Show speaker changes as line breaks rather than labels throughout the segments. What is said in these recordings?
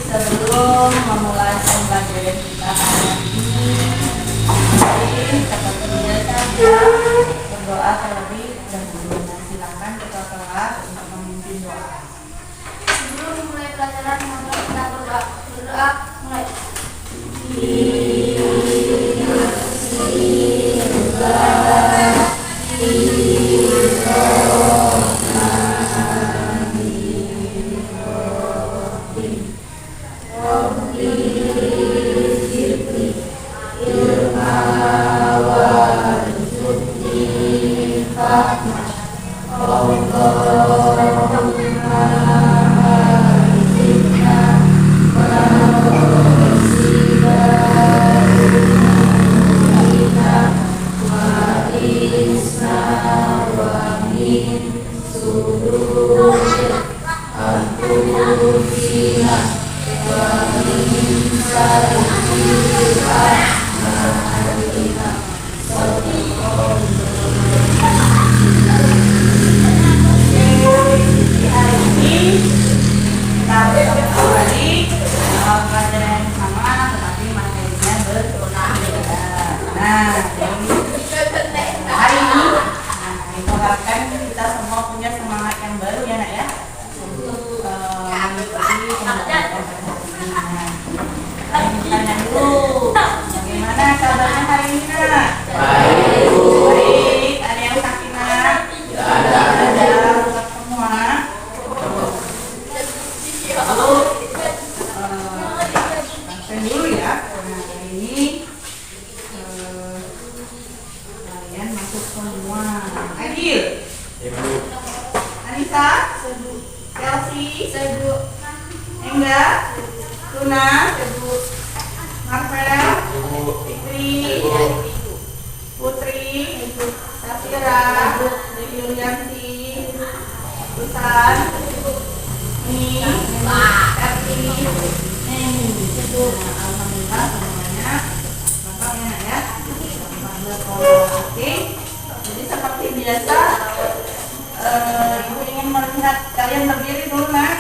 Sebelum memulai pembelajaran kita hari ini, seperti biasa berdoa terlebih dahulu. Silakan kita kelas untuk memimpin doa.
Sebelum mulai pelajaran, mari kita berdoa. Mulai.
Kita semua punya semangat yang baru ya nak ya untuk mengikuti pembelajaran ini. Tanya dulu, bagaimana kabarnya hari ini nak? Baik. Ada yang sakit nak? Ada buat semua. Absen dulu ya. Nah hari ini kalian masuk semua. Adil. Anissa, Chelsea, Engga, Tuna, Marvel, Fikri, Putri, Safira, Dewi Yulianti, Susan, Ini, Erti, Neni. Alhamdulillah semuanya lengkap ya nak ya. Oke. Jadi seperti biasa, Ibu ingin melihat kalian berdiri dulu nak.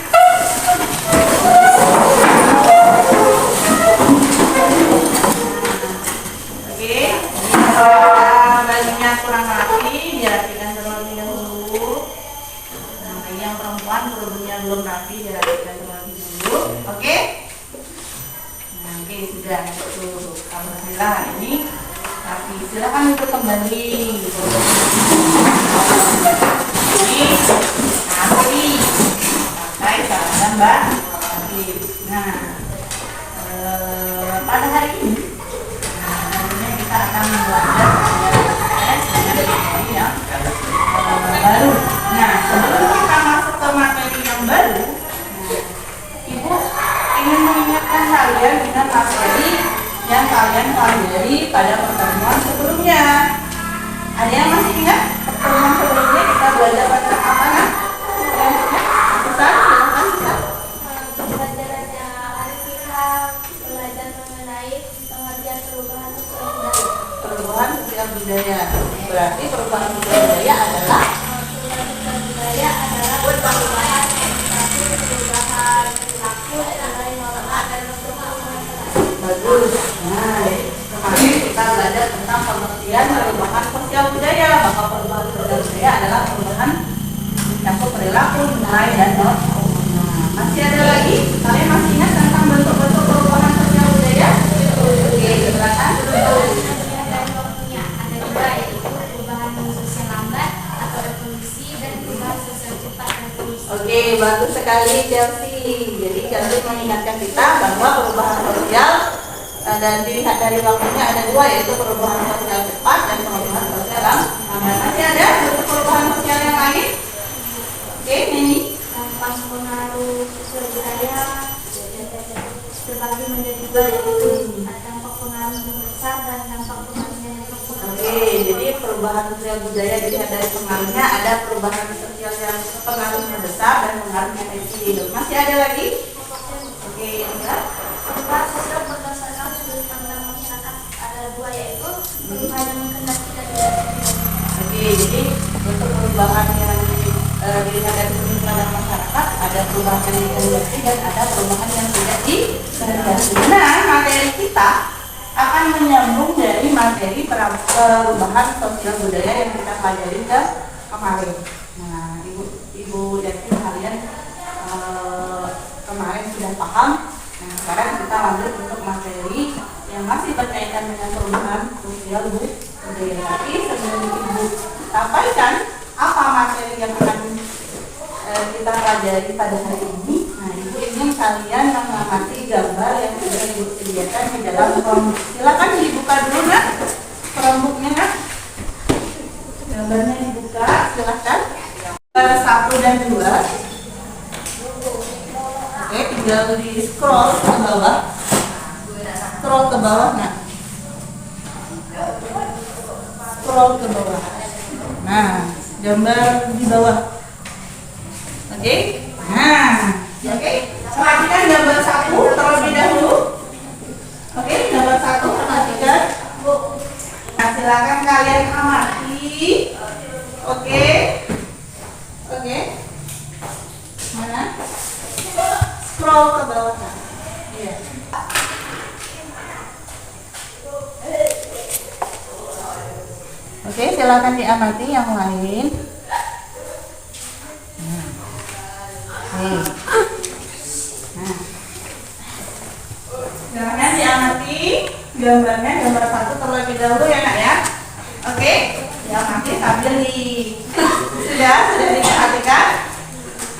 Oke, kalau bajunya kurang rapi, dirapikan terlebih dahulu. Nah, yang perempuan kerudungnya belum rapi, dirapikan terlebih dahulu. Oke? Nah, oke sudah itu. Alhamdulillah ini rapi. Silakan untuk kembali. Nanti pakai cara Mbak. Nah, pada hari ini kita akan belajar materi yang baru. Nah, sebelum kita masuk ke materi yang baru, Ibu ingin mengingatkan kalian dengan materi yang kalian pelajari pada pertemuan sebelumnya. Ada yang masih ingat pertemuan sebelumnya kita belajar tentang apa nak? Susan, silakan Susan.
Belajar mengenai pengertian perubahan sosial budaya.
Perubahan sosial budaya. Berarti perubahan sosial budaya adalah
perubahan perilaku mulai mengenal dan
bagus. Nah, kemarin kita belajar tentang pengertian perubahan sosial budaya. Maka perubahan sosial budaya adalah perubahan mencakup perilaku, nilai dan norma. Masih ada lagi? Kalian masih ingat tentang bentuk-bentuk perubahan sosial budaya? Oke, silakan.
Ada dua, yaitu perubahan sosial lambat atau evolusi dan perubahan sosial cepat revolusi.
Oke, bagus sekali Chelsea. Jadi Chelsea mengingatkan kita bahwa perubahan sosial dan dilihat dari waktunya ada dua, yaitu perubahan sosial cepat dan perubahan sosial lambat. Masih ada bentuk Oke, ini
Dampak pengaruh sosial budaya terbagi menjadi dua, yaitu ada dampak pengaruh yang besar dan dampak pengaruh yang kecil.
oke, jadi perubahan sosial budaya dilihat dari pengaruhnya, ada perubahan sosial yang pengaruhnya besar dan pengaruhnya kecil. Masih ada lagi? Oke, enggak?
Perubahan sosial berdasarkan sudut pandang masyarakat ada dua, yaitu perubahan yang menghendaki dan tidak menghendaki.
Oke, jadi untuk perubahan yang dilihat dari sudut pandang masyarakat, ada perubahan yang dikehendaki dan ada perubahan yang tidak dikehendaki. Nah, materi kita akan menyambung dari materi perubahan sosial budaya yang kita pelajari kemarin. Nah, ibu yakin kalian kemarin sudah paham. Nah, sekarang kita lanjut untuk materi yang masih berkaitan dengan perubahan sosial budaya. Tapi sebelum ibu sampaikan apa materi yang akan kita pelajari pada hari ini, nah ibu ingin kalian mengamati gambar yang sudah ibu sediakan di dalam Chromebook. Silakan dibuka dulu nak, Chromebooknya nak. Gambarnya dibuka, silakan. 1 dan 2. Oke, tinggal di scroll ke bawah. Scroll ke bawah nak. Scroll ke bawah. Nah, gambar di bawah. Oke. Nah, oke. Perhatikan gambar 1 terlebih dahulu. Oke, gambar 1 perhatikan. Nah, silakan kalian amati. Oke. Oke. Mana? Scroll ke bawah. Iya. Oke, silakan diamati yang lain. Nah, silakan diamati gambarnya, gambar 1 terlebih dahulu ya nak ya. Oke, diamati sambil sudah diperhatikan.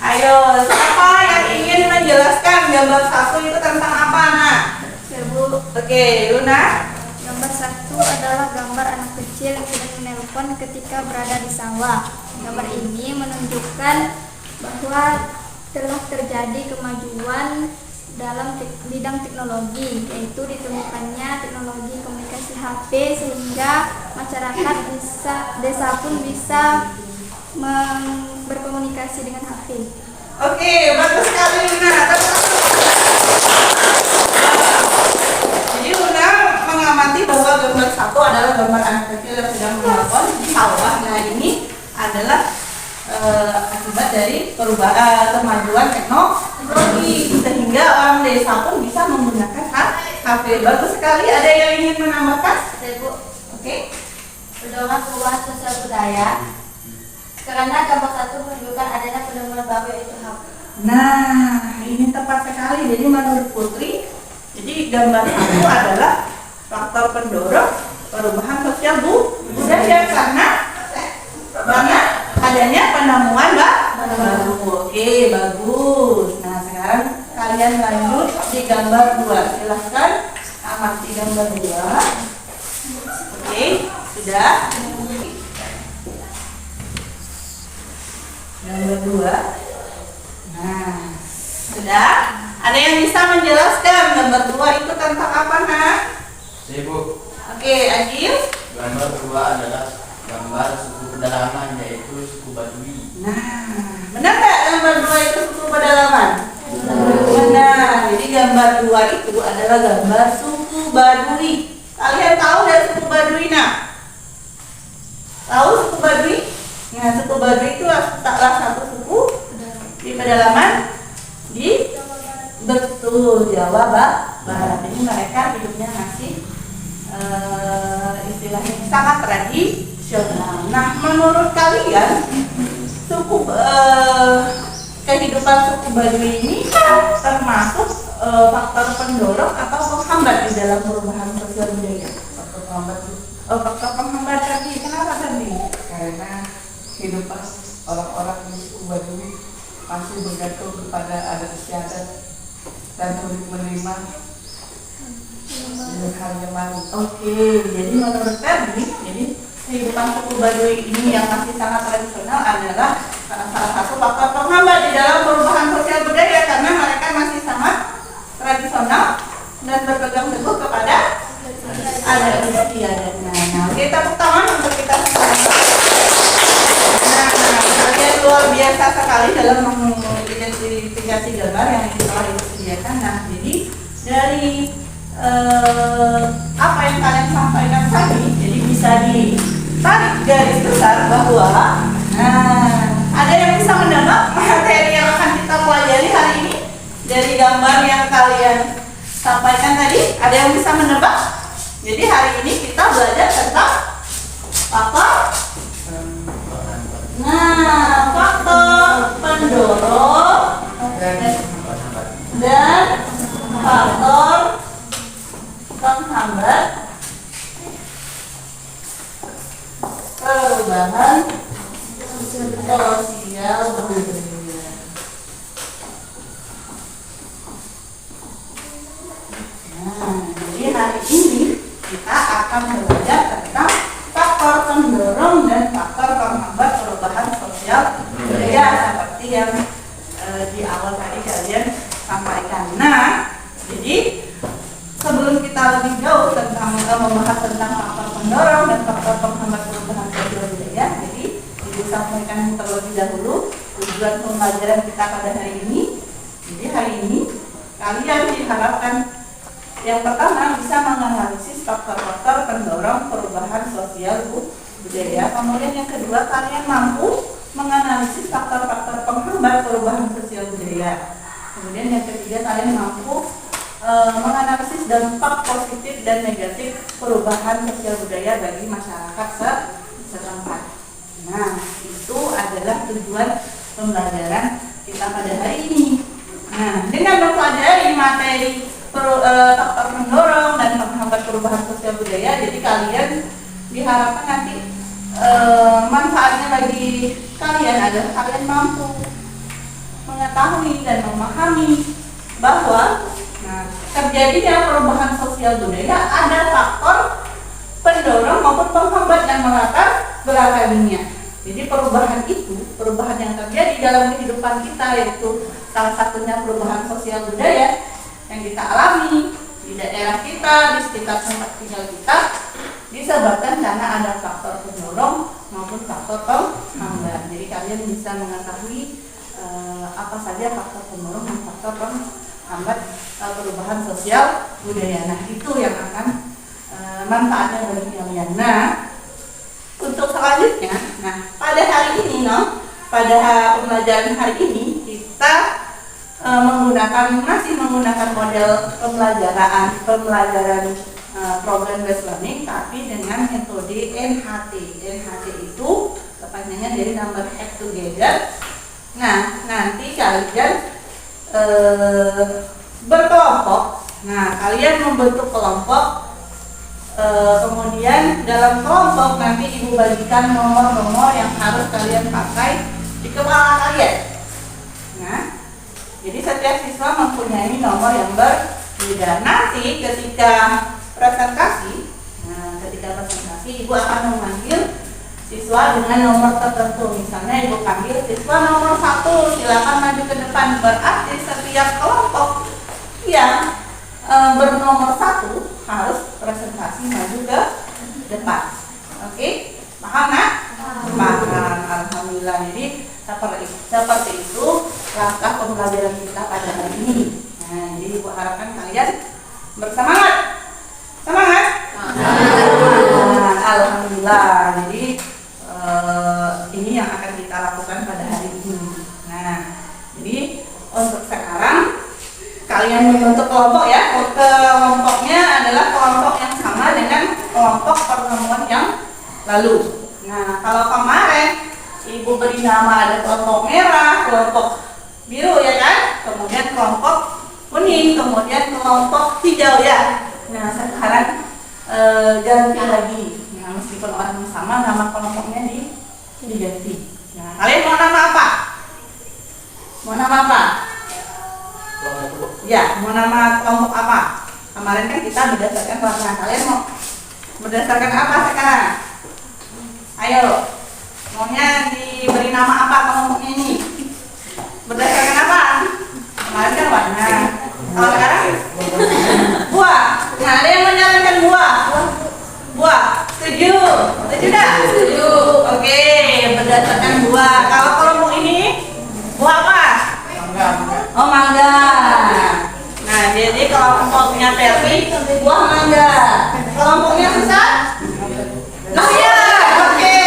Ayo, siapa yang ingin menjelaskan gambar 1 itu tentang apa nak? Oke, Luna.
Gambar 1 adalah gambar anak kecil yang sedang menelpon ketika berada di sawah. Gambar ini menunjukkan bahwa telah terjadi kemajuan dalam bidang teknologi, yaitu ditemukannya teknologi komunikasi HP sehingga masyarakat desa pun bisa berkomunikasi dengan HP.
Oke, bagus sekali Luna. Jadi Luna mengamati bahwa gambar 1 adalah gambar anak kecil yang sedang menelpon di sawah. Nah, ini adalah akibat dari perubahan kemajuan teknologi sehingga orang desa pun bisa menggunakan HP. Bagus sekali. Ada yang ingin menambahkan?
Ibu,
Oke.
pedoman perubahan sosial budaya. Karena gambar 1 menunjukkan adanya pedoman baru, yaitu HP.
Nah, ini tepat sekali. Jadi menurut Putri, jadi gambar 1 adalah faktor pendorong perubahan sosial budaya karena adanya penemuan baru. Oke, bagus. Nah, sekarang kalian lanjut di gambar 2. Silahkan amati gambar 2. Oke, sudah. Gambar 2. Nah, sudah. Ada yang bisa menjelaskan gambar 2 itu tentang apa, nak?
Ibu.
Oke, Agil.
Gambar 2 adalah gambar suku pedalaman, yaitu suku Baduy.
Nah, benar nggak gambar 2 itu suku pedalaman? Benar. Jadi gambar 2 itu adalah gambar suku Baduy. Kalian tahu dari suku Baduy, nak? Tahu suku Baduy? Nah, suku Baduy itu salah satu suku di pedalaman di betul Jawa Barat. Jadi mereka hidupnya masih istilahnya sangat tradisional. Nah, menurut kalian suku kehidupan suku Baduy ini termasuk faktor pendorong atau penghambat di dalam perubahan sosial budaya?
Faktor penghambat
Faktor penghambat tadi. Kenapa tadi?
karena kehidupan orang-orang di suku Baduy masih bergantung kepada adat istiadat dan sulit menerima dengan hal yang lain.
Oke, jadi menurut tadi, jadi kehidupan suku Baduy ini yang masih sangat tradisional adalah salah salah satu faktor penghambat di dalam perubahan sosial budaya karena mereka masih sangat tradisional dan berpegang teguh kepada adat istiadatnya. Nah, kita tepuk tangan untuk kita semua. Nah, kalian luar biasa sekali dalam mengidentifikasi gambar yang telah disediakan. Nah, jadi dari apa yang kalian sampaikan tadi, jadi bisa ditarik garis besar bahwa ada yang bisa menebak materi yang akan kita pelajari hari ini dari gambar yang kalian sampaikan tadi. Ada yang bisa menebak? Jadi hari ini kita belajar tentang faktor faktor pendorong dan faktor penghambat perubahan sosial budaya. Jadi hari ini kita akan belajar tentang faktor pendorong dan faktor penghambat perubahan sosial budaya seperti yang di awal tadi kalian sampaikan. Nah, jadi sebelum kita lebih jauh tentang membahas tentang faktor pendorong dan faktor penghambat perubahan sosial budaya, jadi disampaikan terlebih dahulu tujuan pembelajaran kita pada hari ini. Jadi hari ini kalian diharapkan yang pertama bisa menganalisis faktor-faktor pendorong perubahan sosial budaya. Kemudian yang kedua, kalian mampu menganalisis faktor-faktor penghambat perubahan sosial budaya. Kemudian yang ketiga, kalian mampu menganalisis dampak positif dan negatif perubahan sosial budaya bagi masyarakat setempat. Nah, itu adalah tujuan pembelajaran kita pada hari ini. Nah, dengan mempelajari materi faktor pendorong dan penghambat perubahan sosial budaya, jadi kalian diharapkan nanti manfaatnya bagi kalian adalah kalian mampu mengetahui dan memahami bahwa terjadinya perubahan sosial budaya ada faktor pendorong maupun penghambat yang melatar belakanginya. Jadi perubahan itu, perubahan yang terjadi dalam kehidupan kita, yaitu salah satunya perubahan sosial budaya yang kita alami di daerah kita, di sekitar tempat tinggal kita, disebabkan karena ada faktor pendorong maupun faktor penghambat. Jadi kalian bisa mengetahui apa saja faktor pendorong dan faktor penghambat perubahan sosial budaya. Nah, itu yang akan manfaatnya bagi kalian. Nah, untuk selanjutnya, pada hari ini, pada pembelajaran hari ini kita masih menggunakan model pembelajaran program based learning, tapi dengan metode NHT. NHT itu kepanjangan dari number add together. Nah, nanti kalian berkelompok. Nah, kalian membentuk kelompok. Kemudian dalam kelompok nanti ibu bagikan nomor-nomor yang harus kalian pakai di kepala kalian. Nah, jadi setiap siswa mempunyai nomor yang berbeda. Nanti ketika presentasi, ibu akan memanggil siswa dengan nomor tertentu. Misalnya ibu panggil siswa nomor 1, silakan maju ke depan. Berarti setiap kelompok yang bernomor 1 harus presentasi maju ke depan. Oke? Paham, Nak? Paham. Alhamdulillah. Jadi seperti itu langkah pembelajaran kita pada hari ini. Nah, jadi ibu harapkan kalian bersemangat. Semangat? Alhamdulillah. Jadi ini yang akan kita lakukan pada hari ini. Nah, jadi untuk sekarang kalian membentuk kelompok ya. Kelompoknya adalah kelompok yang sama dengan kelompok pertemuan yang lalu. Nah, kalau kemarin ibu beri nama ada kelompok merah, kelompok biru ya kan, kemudian kelompok kuning, kemudian kelompok hijau ya. Nah, sekarang ganti lagi. Nah, meskipun orang yang sama, nama kelompoknya diganti. Nah, kalian mau nama apa? Mau nama apa? Ya, mau nama kelompok apa? Kemarin kan kita berdasarkan warna. Kalian mau berdasarkan apa sekarang? Ayo, Maunya diberi nama apa kelompoknya ini? Berdasarkan apa? Kemarin kan warna. Kalau sekarang buah. Nah, ada yang menyarankan buah. Buah. Setuju? Setuju tidak? Setuju. Oke, berdasarkan buah. Kalau kelompok ini buah apa?
Mangga.
Oh, mangga. Nah, jadi kelompoknya Perli buah mangga. Kelompoknya Susah? Durian. Oke.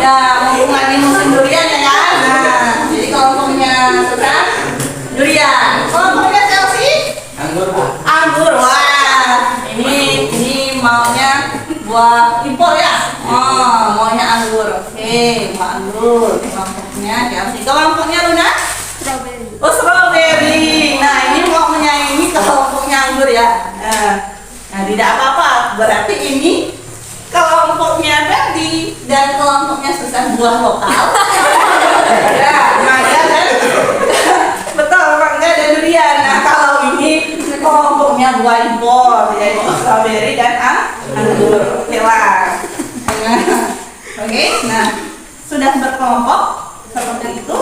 Ya, mumpung lagi musim durian ya kan? Nah, jadi kelompoknya Susah durian. Kelompoknya Chelsea?
Anggur.
Anggur. Wah, ini maunya buah impor ya? Oh, maunya anggur. Oke, buah anggur. Kelompoknya Chelsea. Kelompoknya Luna?
Strawberry.
Oh, strawberry. Nah, ini mau menyaingi kelompoknya anggur ya. Nah, tidak apa-apa. Berarti ini kelompoknya Ferdi dan kelompoknya Susah buah lokal. Ya, mangga dan betul, mangga dan durian. Nah, kalau ini kelompoknya buah impor, yaitu strawberry dan anggur. Oke lah. Oke, nah sudah berkelompok seperti itu.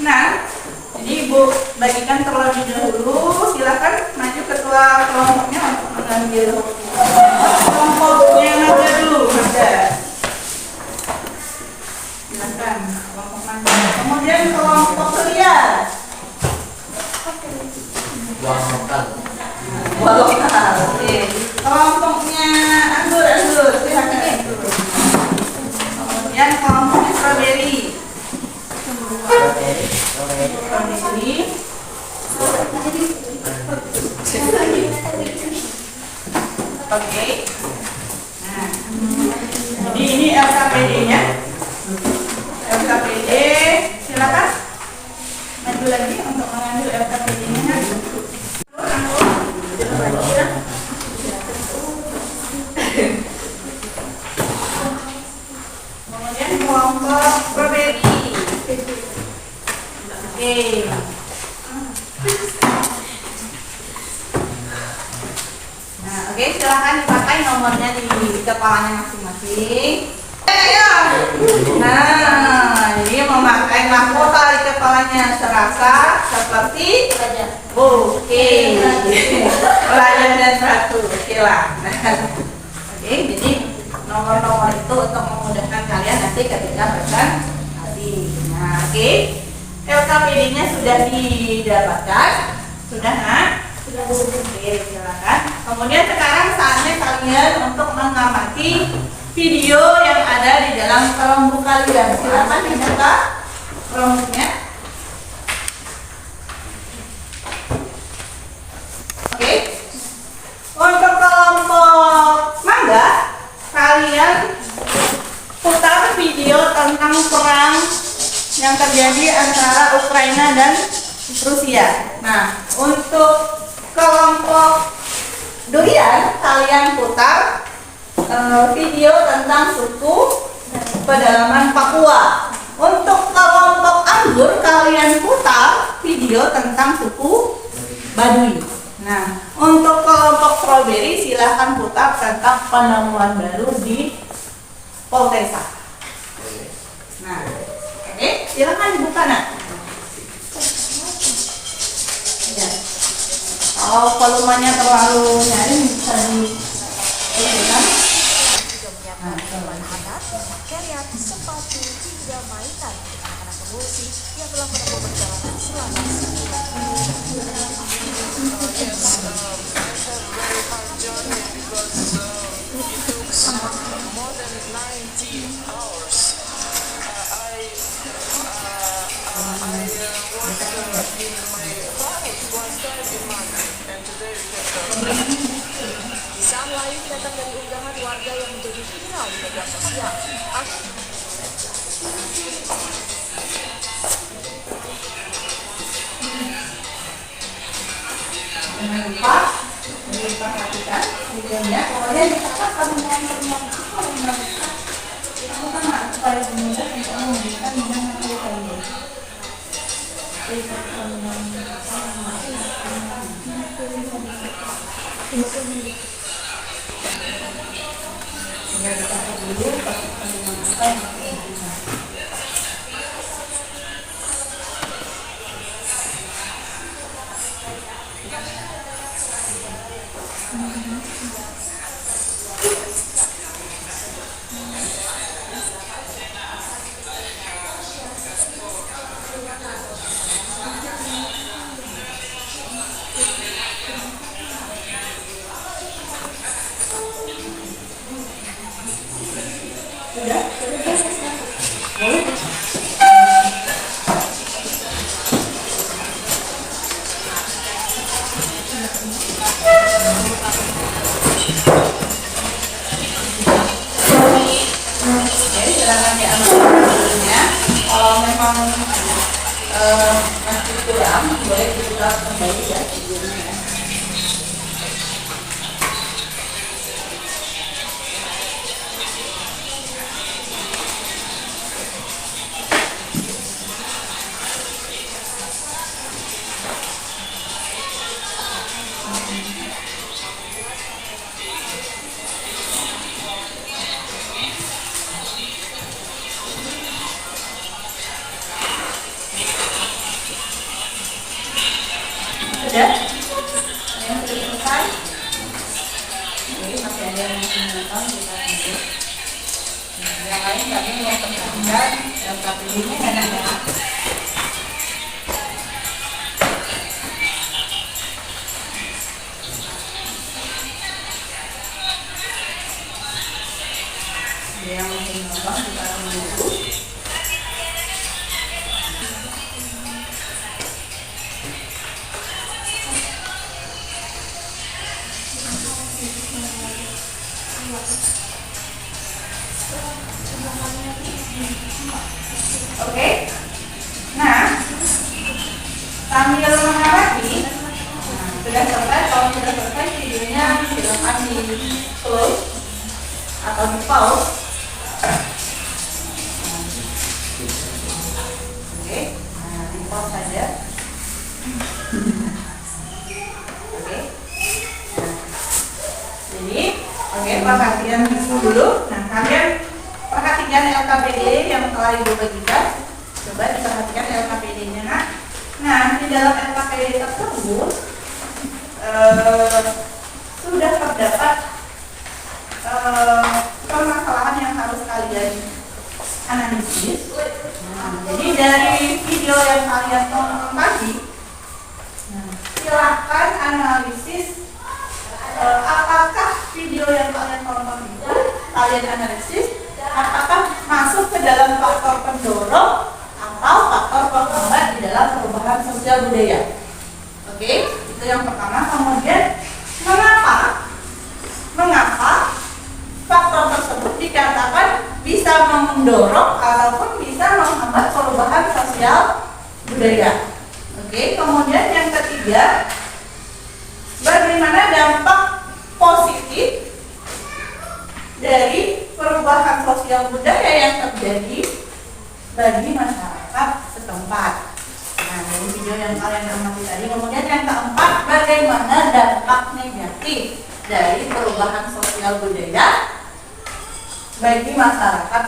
Nah, jadi Ibu bagikan terlebih dahulu. Silakan maju ketua kelompoknya untuk mengambil kelompoknya mangga dulu, mangga. Silakan kelompok mangga. Kemudian kelompok durian.
Buah lokal.
Buah lokal. Oke. Kelompoknya anggur, silakan. Kemudian kelompoknya strawberry. Strawberry. Oke. Nah, jadi ini LKPD-nya. LKPD, silakan maju lagi untuk mengambil LKPD-nya. Kemudian kelompok strawberry. Oke. Nah, oke, silakan dipakai nomornya di kepalanya masing-masing. Ayo. Nah, ini memakai mahkota di kepalanya serasa seperti oke. Pelajar dan satu. Oke lah. Oke, jadi nomor-nomor itu untuk memudahkan kalian nanti ketika presentasi. Nah, oke. LKPD-nya sudah didapatkan? Sudah, Nak? Sudah. Oke, silakan. Kemudian sekarang saatnya kalian untuk mengamati video yang ada di dalam kelompok kalian. Silakan dibuka kelompoknya. Oke. Untuk kelompok mangga, kalian putar video tentang perang yang terjadi antara Ukraina dan Rusia. Nah, untuk kelompok durian, kalian putar video tentang suku pedalaman Papua. Untuk kelompok anggur, kalian putar video tentang suku Baduy. Nah, untuk kelompok strawberry, silahkan putar tentang penemuan baru di Poltesa. Nah, oke, silahkan dibuka, Nak. Ya. Kalau volumenya terlalu nyaring bisa dikecilkan.
Juga menyiapkan alat, carrier, sepatu, hingga mainan untuk anak-anak pengungsi yang telah menempuh perjalanan selama sebulan. Kisah lain datang dari unggahan warga yang menjadi viral di media sosial.
Jangan lupa diperhatikan videonya. Pokoknya dicatat kamu supaya mudah untuk memberikan bidang materi. Tinggal dicatat dulu topik penting apa yang harus diberikan. Sudah? Boleh? Oke, silakan diambil videonya. Kalau memang masih kurang, boleh diulang kembali ya videonya ya. Sudah? Yang sudah selesai? Oke, masih ada yang masih menonton, kita tunggu. Yang lain kami mau perhatikan LKPD-nya enak ya. Yang masih menonton, kita tunggu. Oke, nah sambil mengamati, sudah selesai. Kalau sudah selesai videonya silakan di close atau di pause. Oke, nah di pause saja. Oke, nah, jadi oke, perhatian dulu. Nah, kalian perhatikan LKPD yang telah Ibu bagikan. Coba diperhatikan LKPD-nya. Nah, di dalam LKPD tersebut sudah terdapat permasalahan yang harus kalian analisis. Nah, jadi dari video yang kalian tonton tadi, silahkan analisis apakah video yang kalian tonton itu kalian analisis apakah masuk ke dalam faktor pendorong atau faktor penghambat di dalam perubahan sosial budaya. Oke, itu yang pertama. Kemudian mengapa faktor tersebut dikatakan bisa mendorong ataupun bisa menghambat perubahan sosial budaya. Oke, kemudian yang ketiga, bagaimana dampak positif dari perubahan sosial budaya yang terjadi bagi masyarakat setempat. Nah, dari video yang kalian amati tadi. Kemudian yang keempat, bagaimana dampak negatif dari perubahan sosial budaya bagi masyarakat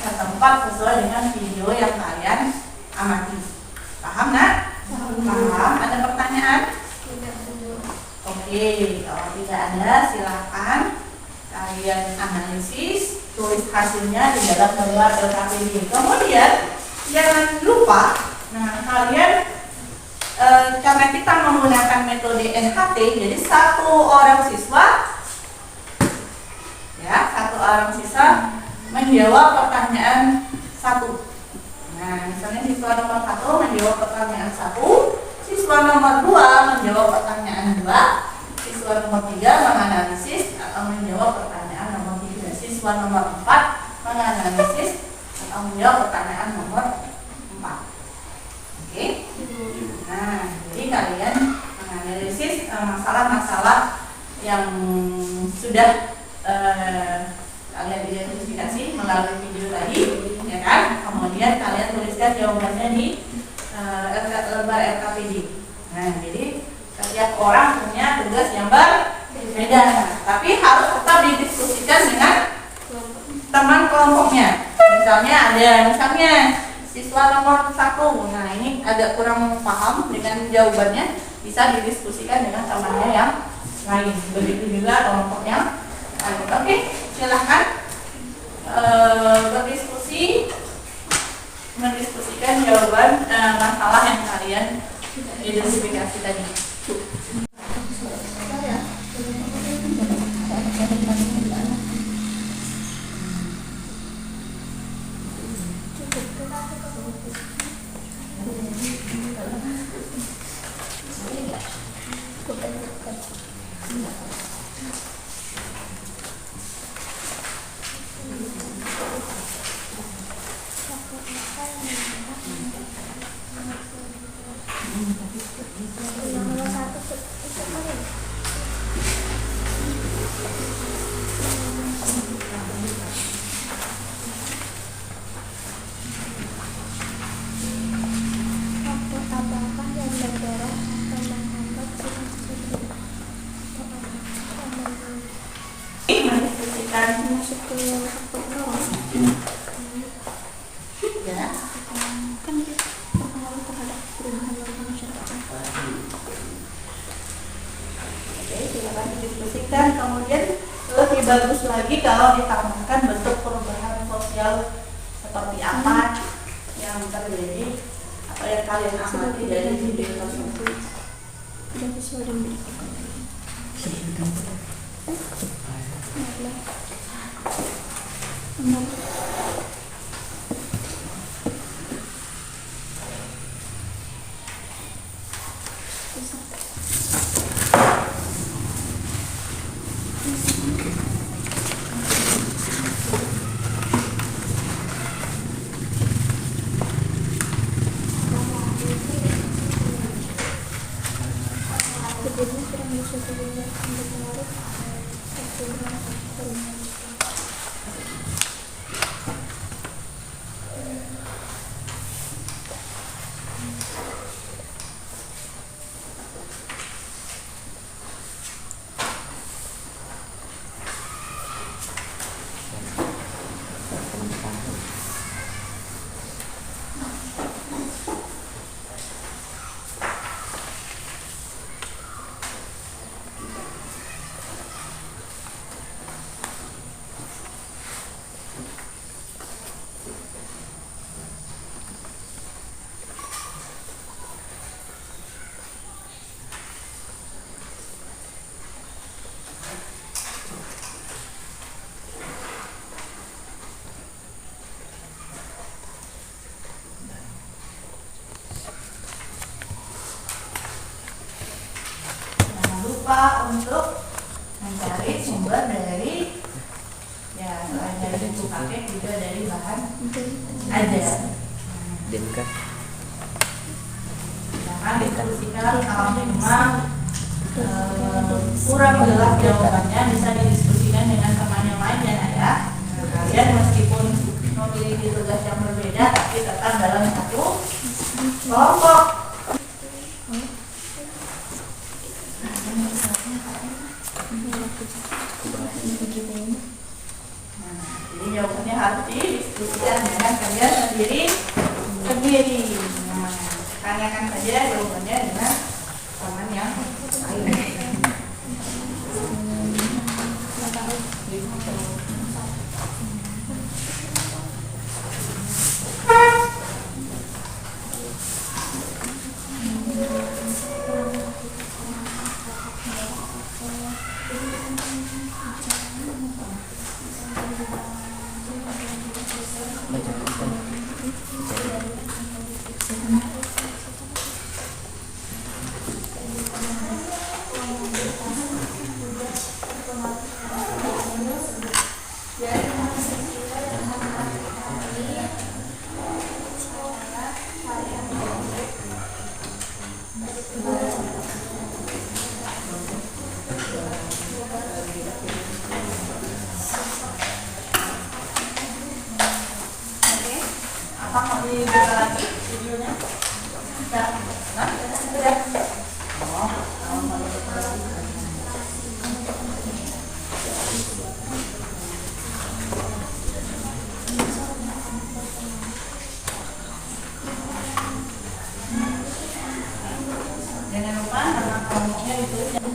setempat sesuai dengan video yang kalian amati. Paham, nak? Paham? Ada pertanyaan? Oke, kalau tidak ada silakan kalian analisis, tulis hasilnya di dalam lembar LKPD. Kemudian jangan lupa, nah kalian karena kita menggunakan metode NHT, jadi satu orang siswa menjawab pertanyaan 1. Nah, misalnya siswa nomor 1 menjawab pertanyaan 1, siswa nomor 2 menjawab pertanyaan 2, siswa nomor 3 menganalisis atau menjawab pertanyaan nomor 3, siswa nomor 4 menganalisis atau menjawab pertanyaan nomor 4. Oke? Nah, jadi kalian menganalisis masalah-masalah yang sudah kalian identifikasi melalui video tadi, ya kan? Kemudian kalian tuliskan jawabannya di lembar LKPD. Nah, jadi setiap orang punya tugas yang berbeda, tapi harus tetap didiskusikan dengan teman kelompoknya. Misalnya siswa nomor 1. Nah, ini agak kurang paham dengan jawabannya, bisa didiskusikan dengan temannya yang lain. Begitu juga kelompok yang lain. Oke, silahkan mendiskusikan jawaban masalah yang kalian identifikasi tadi.
Masuk ke faktor nol.
Ya.
Kan dia berpengaruh terhadap perubahan warga masyarakat.
Oke, silakan didiskusikan. Kemudian lebih bagus lagi kalau ditambahkan bentuk perubahan sosial seperti apa yang terjadi atau yang kalian amati dari video tersebut.
Tidak sesuai dengan kejadian kurang sesuai dengan berpengaruh perubahan perubahan.
Lupa untuk mencari sumber dari selain dari buku paket juga dari bahan ajar. Jangan diskusikan kalau memang kurang jelas jawabannya, bisa didiskusikan dengan teman yang lain dan ayah. Kalian meskipun memiliki tugas yang berbeda tapi tetap dalam satu kelompok. Jadi jawabannya harus didiskusikan dengan kalian sendiri. Tanyakan saja jawabannya dengan teman yang lain. Apa mau dibuka lagi videonya? Sudah. Nah, sudah. Oh, mau dibuka lagi. ngomongnya itu.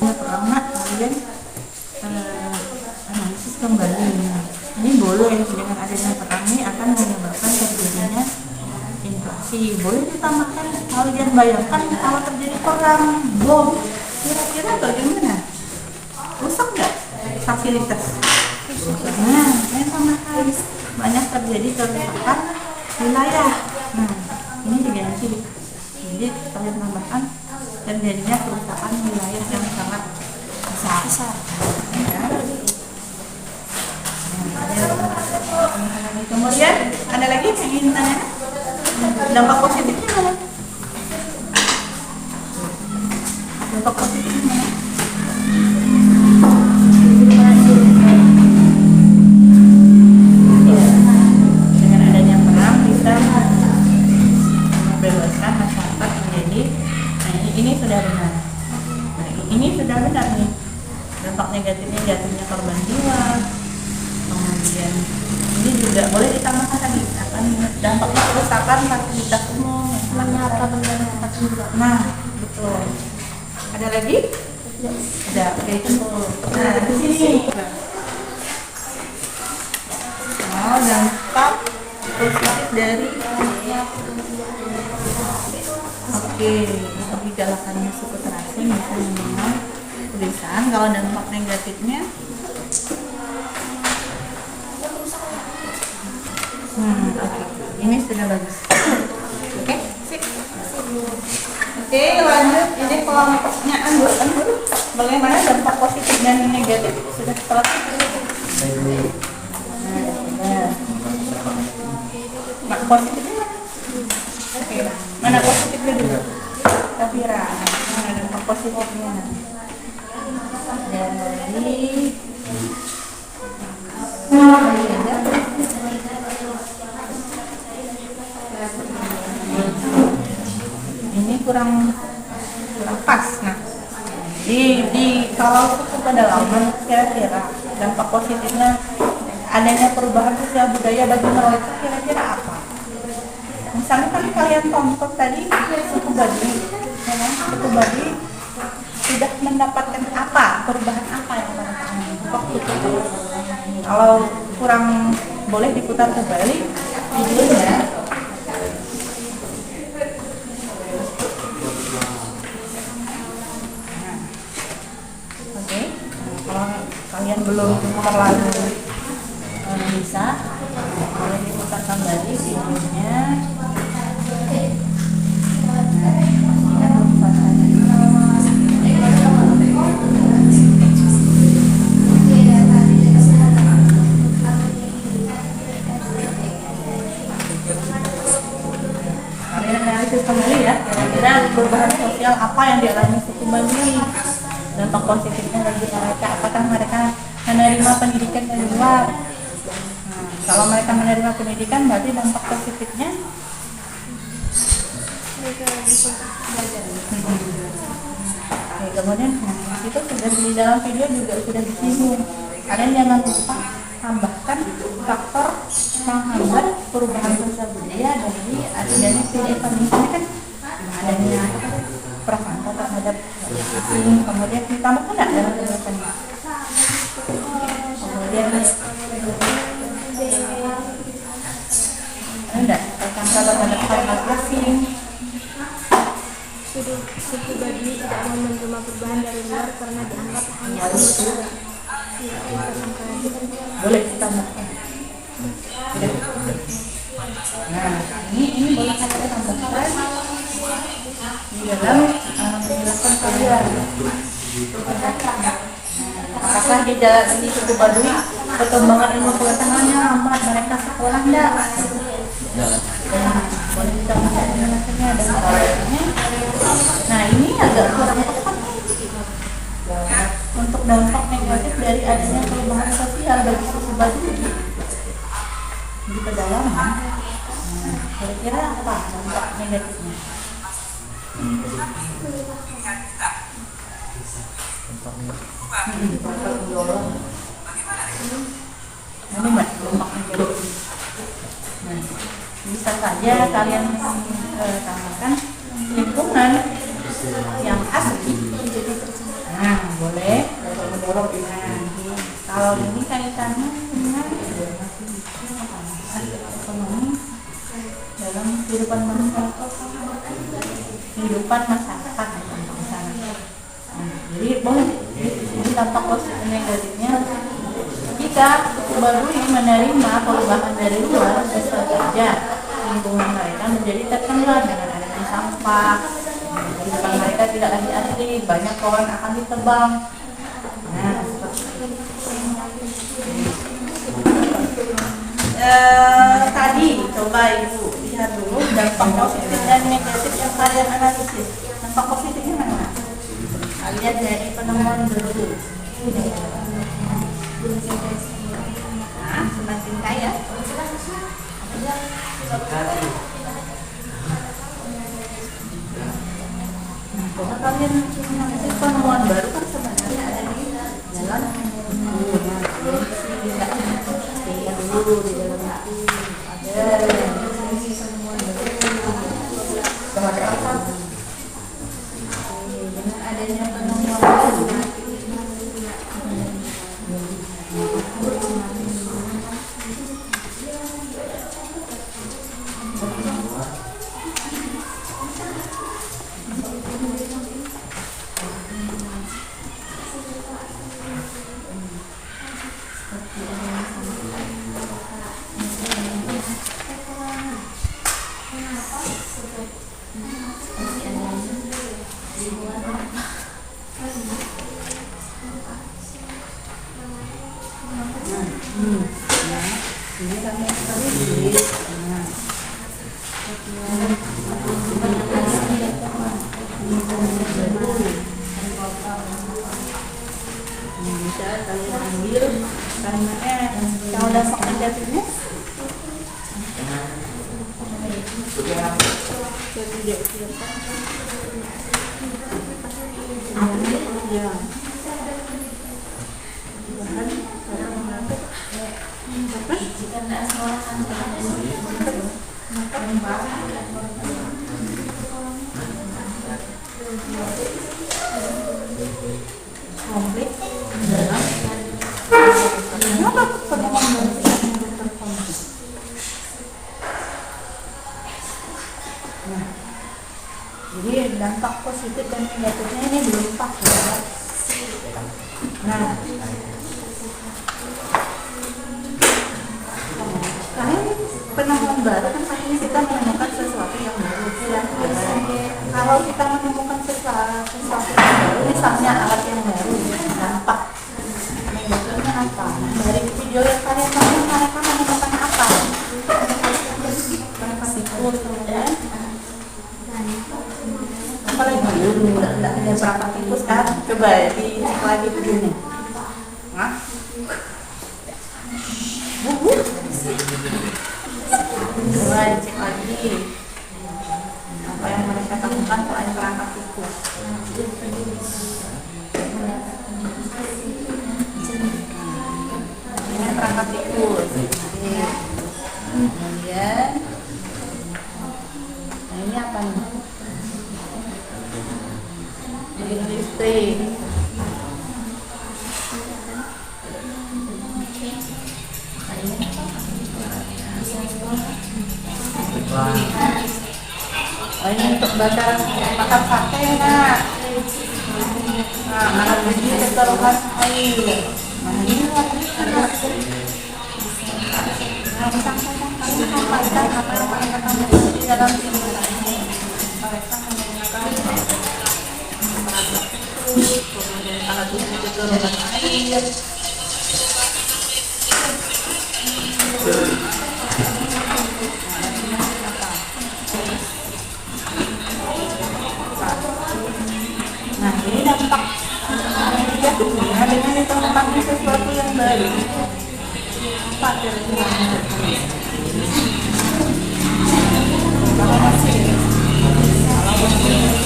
Pertama kalian analisis kembali. Ini boleh dengan adanya perang ini akan menyebabkan terjadinya inflasi. Boleh ditambahkan, kalian bayangkan kalau terjadi perang, bom, kira-kira bagaimana? Rusak nggak fasilitas? Nah, saya tambahkan banyak terjadi kerusakan wilayah. Nah, ini diganti. Jadi kalian tambahkan terjadinya kerusakan wilayah yang sangat besar. Ya. Kemudian ada lagi yang ingin tanya? Dampak positifnya mana? Dampak positifnya mana? Ya, dengan adanya perang bisa membebaskan masyarakat menjadi, ini sudah benar. Nah, ini sudah benar nih. Dampak negatifnya jatuhnya korban jiwa. Kemudian ini juga boleh ditambahkan tadi akan dampaknya kerusakan fasilitas umum.
Menyapa benar tempat hiburan.
Nah, betul. Ada lagi? Ada. Oke, betul. Nah, di sini. Oh, dampak positif dari digalakannya suku terasing misalnya memang tulisan. Kalau dampak negatifnya ini sudah bagus. Oke, sip. Oke, lanjut. Ini kelompoknya anggur. Bagaimana dampak positif dan negatif sudah selesai? Nah, positifnya mana? Oke, mana positifnya dulu? Kafira, mana dampak positifnya? Ini kurang pas. Nah, kalau suku pedalaman kira-kira dampak positifnya adanya perubahan sosial budaya bagi mereka kira-kira apa? Misalnya kan kalian tonton tadi suku Baduy, ya kan? Suku Baduy sudah mendapatkan apa? Perubahan apa yang mereka alami? Kalau kurang boleh diputar kembali videonya. Oke, kalau kalian belum terlalu bisa, boleh diputar kembali videonya. Kalian analisis kembali ya, kira-kira perubahan sosial apa yang dialami suku Baduy, dampak positifnya bagi mereka, apakah mereka menerima pendidikan dari luar. Nah, kalau mereka menerima pendidikan berarti dampak positifnya mereka bisa belajar. Oke, kemudian itu sudah di dalam video juga sudah disinggung. Kalian jangan lupa tambahkan faktor menghambat perubahan sosial budaya dari adanya kehidupan ini kan adanya prasangka terhadap asing, kemudian ditambahkan tidak dalam penjelasannya. Kemudian enggak prasangka terhadap hal asing.
suku Baduy tidak mau menerima perubahan dari luar karena dianggap hanya kemudahan.
Boleh kita tambahkan. Nah, ini boleh kita tambahkan di dalam penjelasan kalian. Apakah di suku Baduy perkembangan ilmu pengetahuannya lambat, mereka sekolah enggak? Boleh ditambahkan penjelasannya dan caranya. Nah, ini agak kurang tepat untuk dampak negatif dari adanya perubahan sosial bagi suku Baduy di pedalaman. Kira-kira apa dampak negatifnya? Ini mbak dampak negatif. Nah, bisa saja kalian tambahkan lingkungan yang asli. Nah, boleh mendorong kalau ini kaitannya dengan ekonomi dalam kehidupan masyarakat, Nah, jadi boleh ini dampak positif negatifnya jika suku Baduy menerima perubahan dari luar, bisa saja lingkungan mereka menjadi tercemar dengan adanya sampah. Kehidupan mereka tidak lagi asli, banyak pohon akan ditebang. Nah, tadi coba Ibu lihat dulu dampak positif dan negatif yang kalian analisis. Dampak positifnya mana? Lihat dari penemuan dulu. Nah, semakin kaya. Kalau kalian menganalisis penemuan baru kan sebenarnya ada di dalam dulu di dalam ada penemuan baru dengan adanya penemuan baru bisa kalian ambil kalimatnya kalau dampak negatifnya konflik dalam nah, jadi dampak positif dan negatifnya ini belum pas ya. Nah, kalian penemuan baru kan pastinya kita menemukan sesuatu yang baru ya. Kalau kita menemukan sesuatu yang baru, misalnya alat yang baru, dampak negatifnya apa? Dari video yang kalian tonton, mereka menemukan apa? Mereka sikut dan apa lagi? Tidak ada berapa tikus kan? Coba dicek lagi begini. Nah, coba dicek lagi apa yang mereka temukan selain perangkap tikus. Ini perangkap tikus. Kemudian, nah ini apa nih? Ini listrik. Nah ini apa?
Oh, ini untuk bakaran makan sate nak. Nah, anak biji keterusan air. Nah, ini ada. Nah, sampaikan kami sampaikan apa yang mereka sampaikan di dalam sini. Mereka menggunakan kemudian anak biji keterusan air. Nah, ini dampak jatuhnya dengan ditemukan sesuatu yang baru. Apa kira-kira? Kalau masih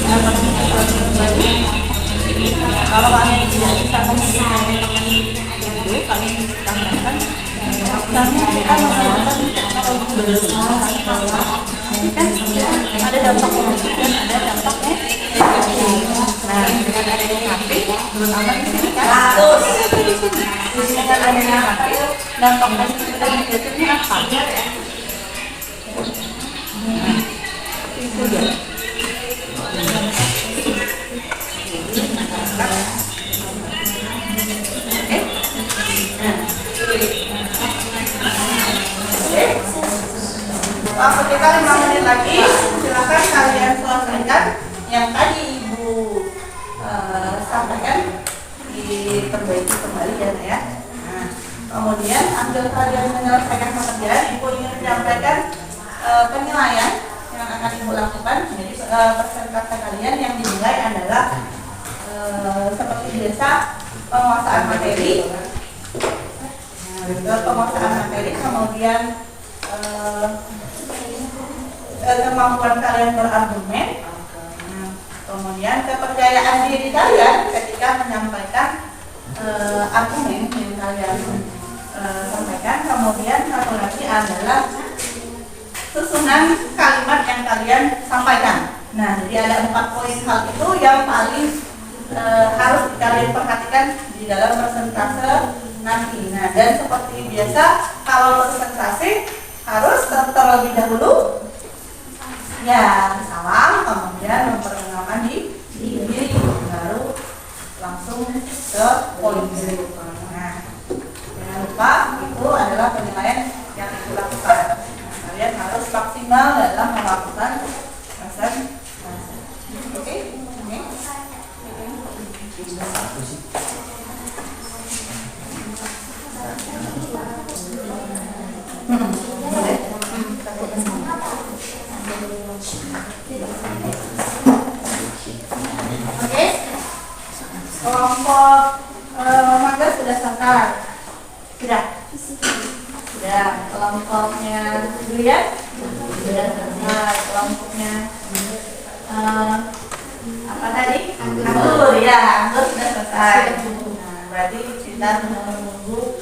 dapat sesuatu yang baru, kalau kalian tidak bisa menghubungi teman itu, kalian tambahkan. Misalnya kita menggunakan teknologi baru, ini kan ada dampak positif dan ada dampak negatif. Nah, dengan adanya HP, terutama di sini kan, dengan adanya HP, dampak positif dan negatifnya apa? Nah, itu dia. Waktu kita 5 menit lagi, silakan kalian selesaikan yang tadi Ibu sampaikan, diperbaiki kembali ya. Nah, kemudian ambil kalian menyelesaikan pekerjaan, Ibu ingin menyampaikan penilaian yang akan Ibu lakukan. Jadi persentase kalian yang dinilai adalah seperti biasa penguasaan materi. Nah, penguasaan materi, kemudian kemampuan kalian berargumen, kemudian kepercayaan diri kalian ketika menyampaikan argumen yang kalian sampaikan, kemudian satu lagi adalah susunan kalimat yang kalian sampaikan. Nah, jadi ada 4 poin hal itu yang paling harus kalian perhatikan di dalam presentase nanti. Nah, dan seperti biasa kalau presentasi harus terlebih dahulu ya salam, kemudian memperkenalkan diri, baru langsung ke poin. Nah, jangan lupa itu adalah penilaian yang dilakukan. Nah, kalian harus maksimal dalam melakukan presentasi. Oke? Oke, kelompok magang sudah selesai. Sudah. Kelompoknya Julian sudah selesai. Kelompoknya apa tadi? Anggur ya, anggur sudah selesai. Nah, berarti kita menunggu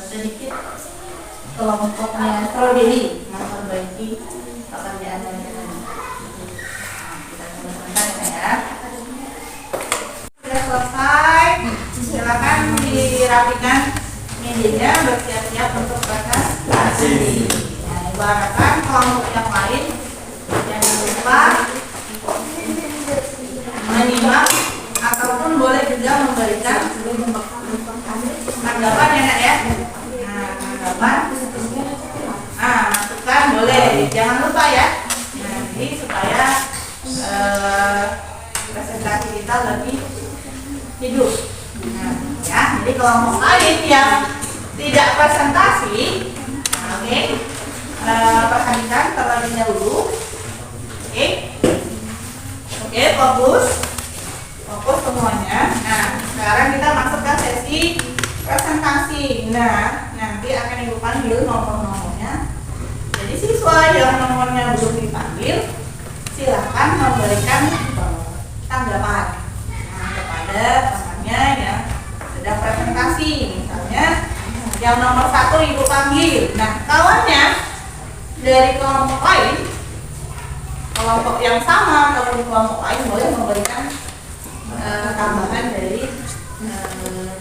sedikit kelompoknya strawberry memperbaiki pekerjaan yang tadi. Kita tunggu sebentar ya. Sudah selesai, silakan dirapikan mejanya, bersiap-siap untuk presentasi. Nah, Ibu harapkan kelompok yang lain jangan lupa menyimak ataupun boleh juga memberikan tanggapan ya Nak ya. Nah, tanggapan, masukan boleh, jangan lupa ya. Nah, jadi supaya presentasi kita lebih hidup. Nah, ya, jadi kelompok lain yang tidak presentasi, oke, perhatikan terlebih dahulu. Oke, fokus semuanya. Nah, sekarang kita masuk ke sesi presentasi. Nah, nanti akan Ibu panggil nomor-nomornya. Jadi siswa yang nomornya belum dipanggil, silakan memberikan tanggapan kepada temannya yang sedang presentasi. Misalnya yang nomor 1 Ibu panggil. Nah, kawannya dari kelompok lain, kelompok yang sama ataupun kelompok lain boleh memberikan tambahan dari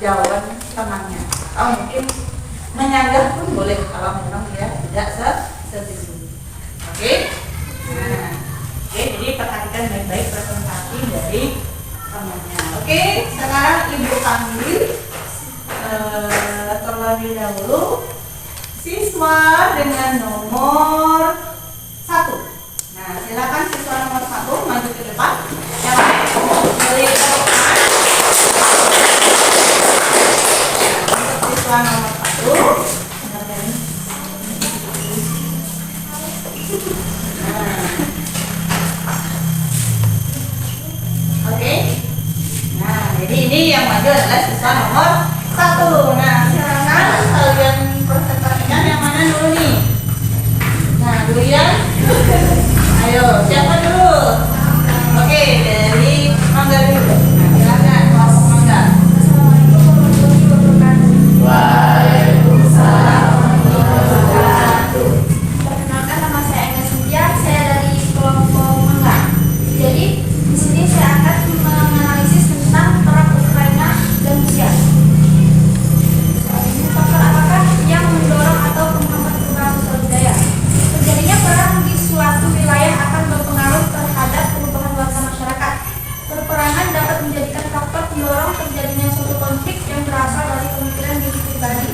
jawaban temannya. Atau mungkin menyanggah pun boleh kalau memang dia tidak setuju. Oke? Nah, menyampaikan baik-baik presentasi dari temannya. Oke, sekarang Ibu panggil terlebih dahulu siswa dengan nomor 1. Nah, silakan siswa nomor 1 maju ke depan. Yang dari depan. Untuk siswa nomor 1. Oke. Nah, jadi ini yang maju adalah siswa nomor 1. Nah, silakan kalian presentasikan yang mana dulu nih? Nah, dulu ya. Ayo, siapa dulu? Oke, dari Mangga dulu. Nah, silakan kelompok Mangga.
Waalaikumsalam warahmatullahi wabarakatuh. Perkenalkan, nama saya Ega Cynthia, saya dari kelompok Mangga. Jadi di sini saya akan menganalisis tentang perang Ukraina dan Rusia. Faktor apakah yang mendorong atau menghambat perubahan sosial budaya? Terjadinya perang di suatu wilayah akan berpengaruh terhadap perubahan warga masyarakat. Perperangan dapat menjadikan faktor pendorong terjadinya suatu konflik yang berasal dari pemikiran diri pribadi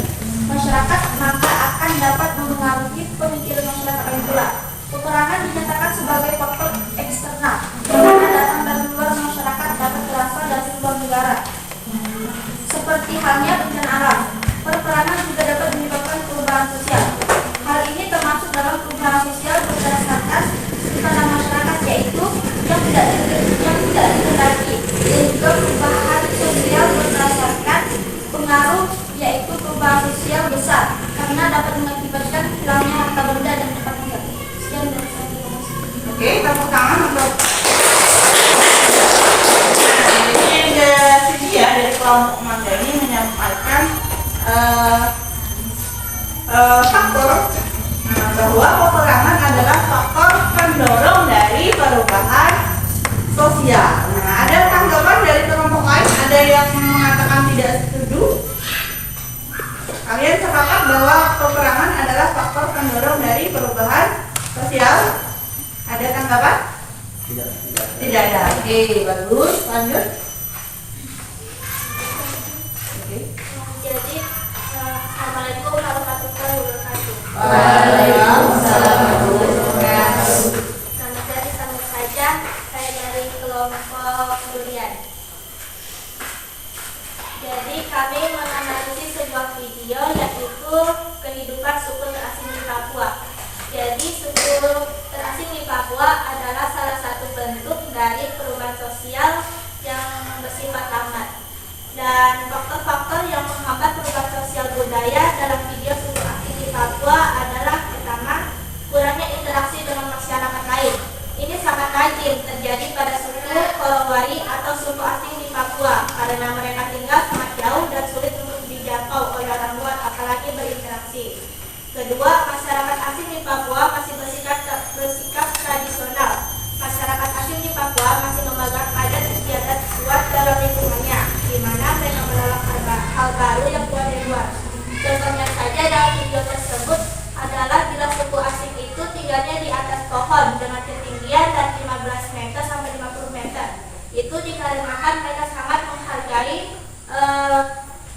masyarakat, maka akan dapat mempengaruhi pemikiran masyarakat lain pula. Peperangan dinyatakan sebagai faktor eksternal, di mana datang dari luar masyarakat dapat berasal dari luar negara. Seperti halnya bencana alam, perperangan juga dapat menyebabkan perubahan sosial. Hal ini termasuk dalam perubahan sosial berdasarkan tekanan masyarakat, yaitu yang tidak dikendaki, dan juga perubahan sosial berdasarkan pengaruh, yaitu perubahan sosial besar karena dapat mengakibatkan hilangnya harta benda dan tempat tinggal. Sekian dari saya.
Oke, tepuk tangan untuk ini ada Cynthia dari kelompok Mangga ini menyampaikan faktor bahwa peperangan adalah faktor pendorong dari perubahan sosial. Nah, ada tanggapan dari kelompok lain? Ada yang mengatakan tidak setuju? Kalian sepakat bahwa peperangan adalah faktor pendorong dari perubahan sosial? Ada tanggapan? Tidak ada. Oke, bagus. Lanjut. Oke.
Jadi, Assalamualaikum warahmatullahi wabarakatuh.
Waalaikumsalam warahmatullahi wabarakatuh.
Selamat saja, saya dari kelompok durian. Jadi kami menganalisis sebuah video, yaitu kehidupan suku terasing di Papua. Jadi suku terasing di Papua adalah salah satu bentuk dari perubahan sosial yang bersifat lambat. Dan faktor-faktor yang menghambat perubahan sosial budaya dalam video suku asing di Papua adalah pertama, kurangnya interaksi dengan masyarakat lain. Ini sangat lazim terjadi pada suku Korowari atau suku asing di Papua karena mereka tinggal sangat jauh dan sulit untuk dijangkau oleh orang luar, apalagi berinteraksi. Kedua, masyarakat asing di Papua masih bersikap tradisional. Masyarakat asing di Papua masih memegang adat istiadat kuat dalam lingkungannya, di mana mereka menolak hal baru yang keluar dari luar. Contohnya saja dalam video tersebut adalah bila suku asing itu tinggalnya di atas pohon dengan ketinggian dan 15 meter sampai 50 meter. Itu dikarenakan mereka sangat menghargai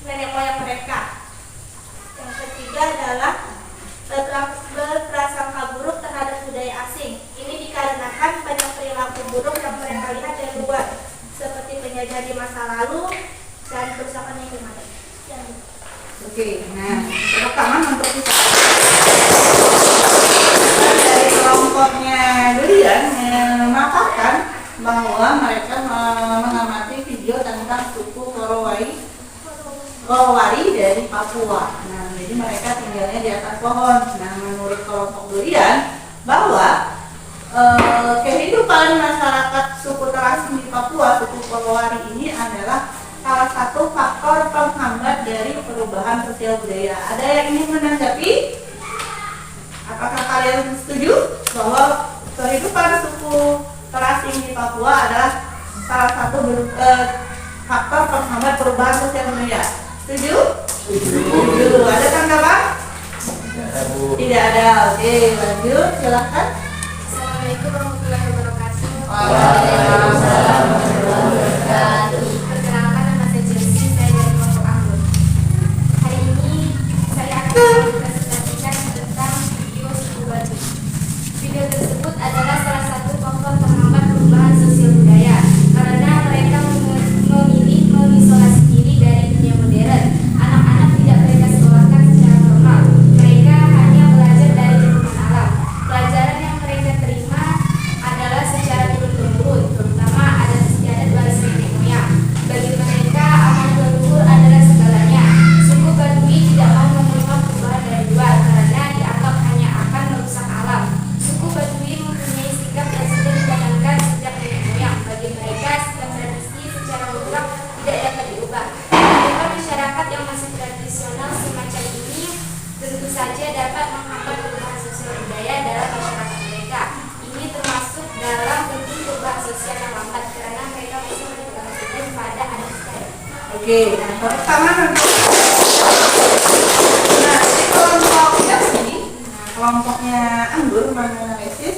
nenek moyang mereka. Yang ketiga adalah berprasangka buruk terhadap budaya asing. Ini dikarenakan banyak perilaku buruk yang mereka lihat dari luar, seperti penjajah di masa lalu dan kerusakan lingkungan.
Oke, nah tepuk tangan untuk kita. Dari kelompoknya durian mengatakan bahwa mereka mengamati video tentang suku Korowari dari Papua. Nah, jadi mereka tinggalnya di atas pohon. Nah, menurut kelompok durian bahwa kehidupan masyarakat suku terasing di Papua, suku Korowari ini adalah salah satu faktor penghambat dari perubahan sosial budaya. Ada yang ingin menanggapi? Apakah kalian setuju bahwa kehidupan suku terasing di Papua adalah salah satu faktor penghambat perubahan sosial budaya? Setuju? Setuju. Ada tanggapan? Tidak ada. Oke, lanjut. Silahkan.
Assalamualaikum warahmatullahi wabarakatuh. Perkenalkan, nama saya Jessie, saya dari kelompok Anggur. Hari ini saya akan mempresentasikan tentang video suku Baduy. Video tersebut adalah salah satu faktor penghambat perubahan sosial budaya karena mereka memilih mengisolasi diri dari dunia modern. Anak-anak tidak mereka sekolahkan secara normal. Mereka hanya belajar dari lingkungan alam. Pelajaran yang mereka terima adalah secara turun-temurun, terutama adat istiadat waris nenek moyang. Bagi mereka, amal leluhur adalah segalanya. Suku Baduy tidak mau menerima perubahan dari luar karena dianggap hanya akan merusak alam. Suku Baduy mempunyai sikap yang sudah ditanamkan sejak nenek moyang. Bagi mereka, sikap tradisi secara mutlak tidak dapat diubah. Mereka masyarakat yang masih tradisional semacam ini tentu saja dapat menghambat perubahan sosial budaya dalam masyarakat mereka. Ini termasuk dalam bentuk perubahan sosial yang lambat karena mereka masih berpegang teguh pada adat istiadat.
Oke, nah pertama untuk kelompoknya ini, kelompoknya Anggur menganalisis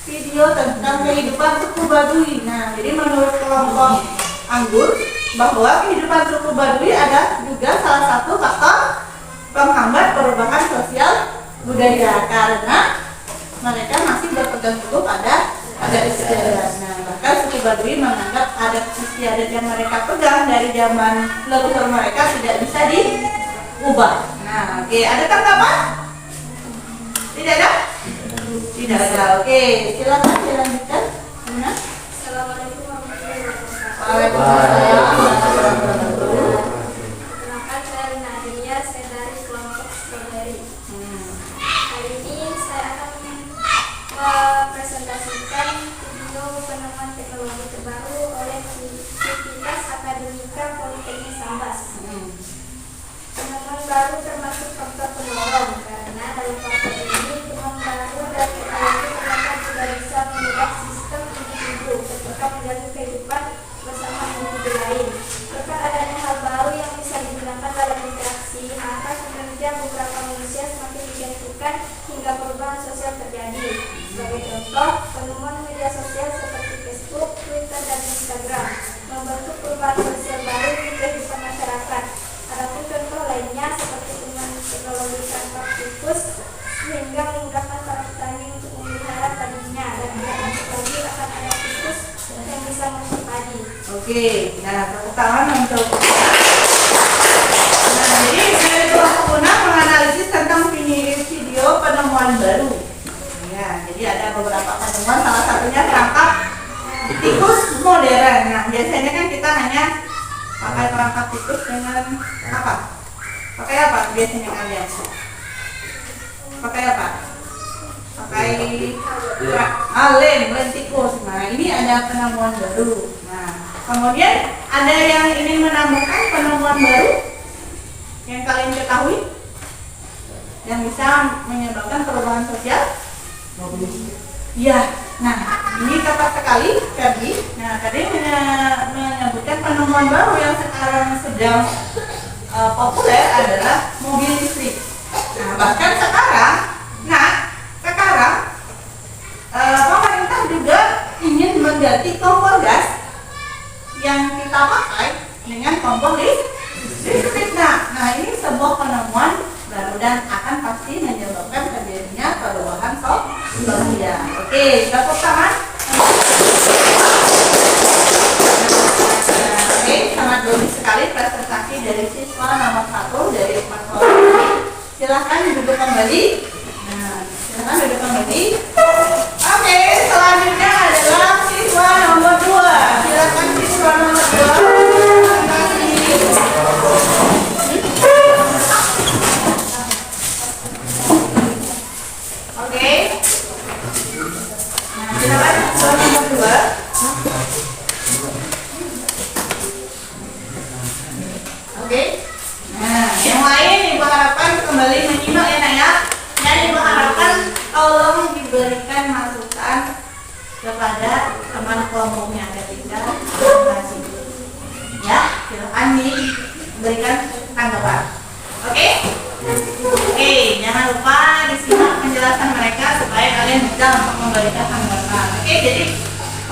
video tentang kehidupan suku Baduy. Nah, jadi menurut kelompok Anggur bahwa kehidupan suku Baduy ada juga salah satu faktor penghambat perubahan sosial budaya karena mereka masih berpegang teguh pada adat istiadat. Nah, bahkan suku Baduy menganggap adat istiadat yang mereka pegang dari zaman leluhur mereka tidak bisa diubah. Nah, oke, ada tanggapan? Tidak ada? Tidak ada. Oke, silakan dilanjutkan. Gimana?
Assalamualaikum warahmatullahi wabarakatuh.
Waalaikumsalam.
Perkenalkan, saya Rina Adelia, saya dari kelompok Strawberry. Hari ini saya akan mempresentasikan video penemuan teknologi terbaru oleh Sivitas Akademika Politeknik Sambas. Penemuan baru termasuk faktor penolong karena dalam faktor ini temuan baru dan teknologi ternyata juga bisa mengubah sistem individu ketika menjalani kehidupan bersama individu lain. Berkat adanya hal baru yang bisa digunakan dalam interaksi, maka kinerja beberapa manusia semakin dijatuhkan hingga perubahan sosial terjadi. Sebagai contoh, penemuan media sosial seperti Facebook, Twitter, dan Instagram membentuk perubahan sosial baru di kehidupan masyarakat. Adapun contoh lainnya seperti penggunaan teknologi tangkap tikus sehingga memudahkan para petani untuk memelihara padinya dan tidak lanjut lagi akan ada tikus yang bisa masuk padi.
Oke, nah tepuk tangan untuk. Nah, jadi dari kelompok Una menganalisis tentang video penemuan baru. Ya, jadi ada beberapa penemuan, salah satunya perangkap tikus modern. Nah, biasanya kan kita hanya pakai perangkap tikus dengan apa? Pakai apa biasanya kalian? Pakai apa? Pakai lem tikus. Nah, ini ada penemuan baru. Nah, kemudian ada yang ingin menambahkan penemuan baru yang kalian ketahui yang bisa menyebabkan perubahan sosial? Iya. Nah, ini tepat sekali, Ferdi. Nah, tadi menyebutkan penemuan baru yang sekarang sedang populer adalah mobil listrik. Nah, bahkan sekarang pemerintah juga ingin mengganti kompor gas yang kita pakai dengan kompor listrik. Nah, ini sebuah penemuan baru dan akan pasti menyebabkan terjadinya perubahan sosial. Oke, tepuk tangan. Oke, sangat bagus sekali presentasi dari siswa nomor 1 dari Paslon ini. Silahkan duduk kembali. Nah, silahkan duduk kembali. Oke, selanjutnya adalah siswa nomor 2. Silahkan siswa nomor 2. Terima kasih. Oke. Nah, silakan siswa nomor 2. Oke. Nah, yang lain Ibu harapkan kembali menyimak ya Naya. Dan Ibu harapkan tolong diberikan masukan kepada teman kelompoknya ketika presentasi. Ya, silakan diberikan tanggapan. Oke? Oke, jangan lupa disimak penjelasan mereka supaya kalian bisa untuk memberikan tanggapan. Oke, jadi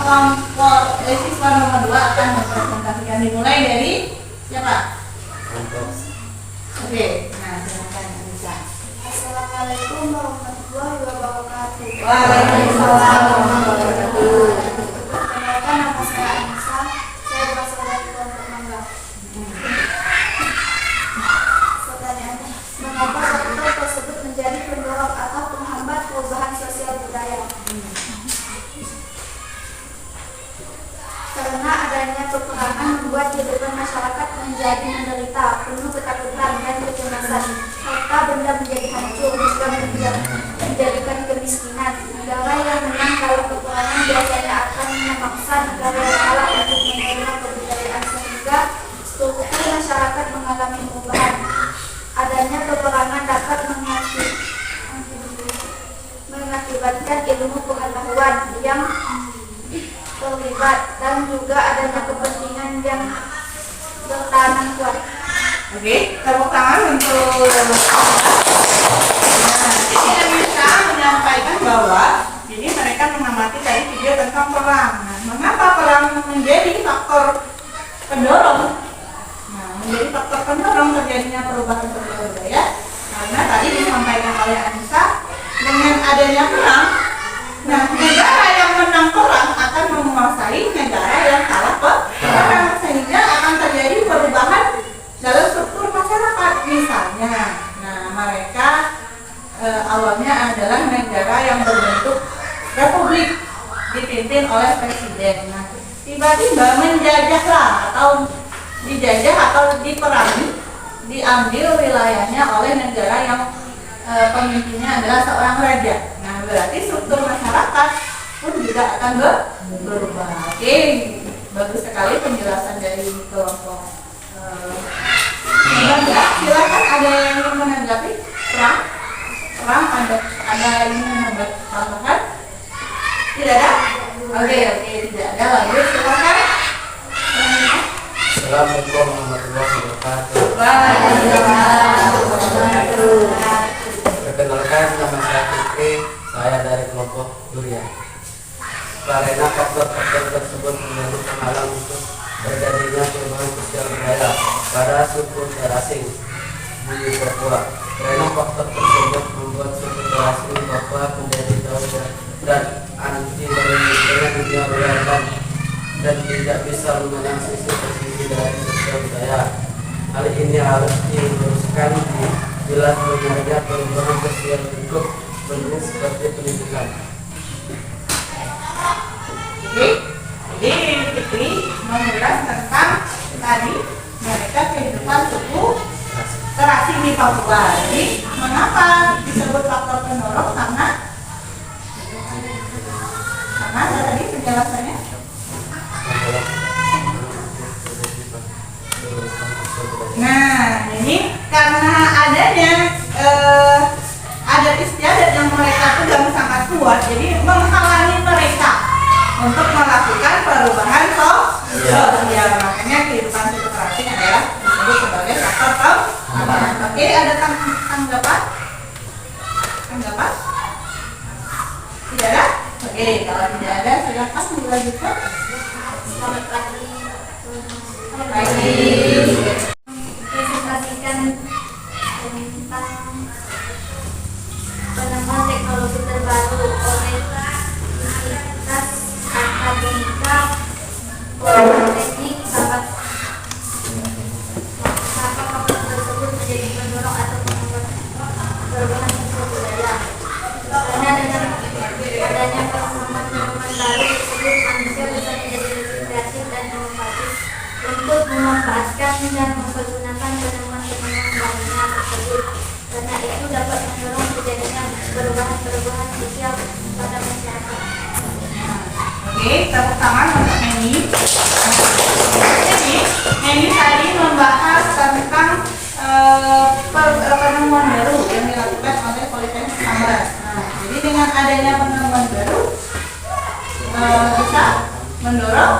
kelompok siswa nomor 2 akan mempresentasikan. Dimulai dari siapa? Oke, nah silakan Anissa.
Assalamualaikum warahmatullahi wabarakatuh.
Waalaikumsalam warahmatullahi wabarakatuh.
Perkenalkan, nama saya Anissa. Saya berasal dari kelompok Mangga. Pertanyaannya, mengapa faktor tersebut menjadi pendorong atau penghambat perubahan sosial budaya? Karena adanya peperangan membuat kehidupan masyarakat menjadi menderita, penuh ketakutan dan kecemasan, serta benda menjadi hancur hingga menjadikan kemiskinan. Negara yang menang kalau peperangan biasanya akan memaksa negara yang kalah untuk menerima kebudayaan sehingga struktur masyarakat mengalami perubahan. Adanya peperangan dapat mengakibatkan ilmu pengetahuan yang terlibat dan juga adanya kepentingan yang bertahan kuat.
Oke, tepuk tangan untuk jadi Anissa menyampaikan bahwa jadi mereka mengamati tadi video tentang perang. Nah, mengapa perang menjadi faktor pendorong? Nah, menjadi faktor pendorong terjadinya perubahan sosial budaya karena tadi disampaikan oleh Anissa dengan adanya perang. Nah, negara yang menang perang akan menguasai negara yang kalah perang sehingga akan terjadi perubahan dalam struktur masyarakat. Misalnya, nah mereka awalnya adalah negara yang berbentuk republik dipimpin oleh presiden. Nah, tiba-tiba menjajahlah atau dijajah atau diperangi, diambil wilayahnya oleh negara yang pemimpinnya adalah seorang raja. Nah, berarti struktur masyarakat pun juga akan berubah. Oke, bagus sekali penjelasan dari kelompok. Silakan, ada yang ingin menanggapi perang ada yang ingin tambahkan? Tidak ada? Oke, tidak ada. Lanjut, silakan.
Assalamualaikum warahmatullahi wabarakatuh.
Waalaikumsalam warahmatullahi wabarakatuh.
Perkenalkan, nama saya Fikri, saya dari kelompok Durian. Karena faktor-faktor tersebut menjadi penghalang untuk terjadinya perubahan sosial budaya pada suku terasing di Papua. Karena faktor tersebut membuat suku terasing di Papua menjadi jauh dan anti dengan dunia luar dan tidak bisa memandang sisi dari sosial budaya. Hal ini harus diluruskan bila sebenarnya perubahan sosial bentuk bentuk seperti pendidikan.
Oke, jadi Fikri mengulas tentang tadi mereka kehidupan suku terasing di Papua. Jadi mengapa disebut faktor pendorong? Karena tadi penjelasannya. Nah, ini karena adanya adat istiadat yang mereka pegang sangat kuat, jadi menghalangi mereka untuk melakukan perubahan sosial. Makanya kehidupan suku terasing adalah disebut sebagai faktor pendorong. Oke, ada tanggapan? Tidak ada? Oke, kalau tidak ada silakan dilanjutkan.
Selamat pagi.
Pagi.
Presentasikan tentang penemuan teknologi terbaru oleh Universitas Akademika Politeknik Sahabat. Mengapa faktor tersebut menjadi pendorong atau penghambat perubahan sosial budaya? Karena dengan adanya penemuan-penemuan baru tersebut, manusia bisa menjadi lebih kreatif dan inovatif untuk memanfaatkan dan mempergunakan penemuan-penemuan barunya tersebut. Karena itu dapat mendorong terjadinya perubahan-perubahan sosial pada masyarakat.
Oke, tepuk tangan untuk Neni. Jadi, Neni tadi membahas tentang penemuan baru yang dilakukan oleh Politeknik Sambas. Nah, jadi dengan adanya penemuan baru bisa mendorong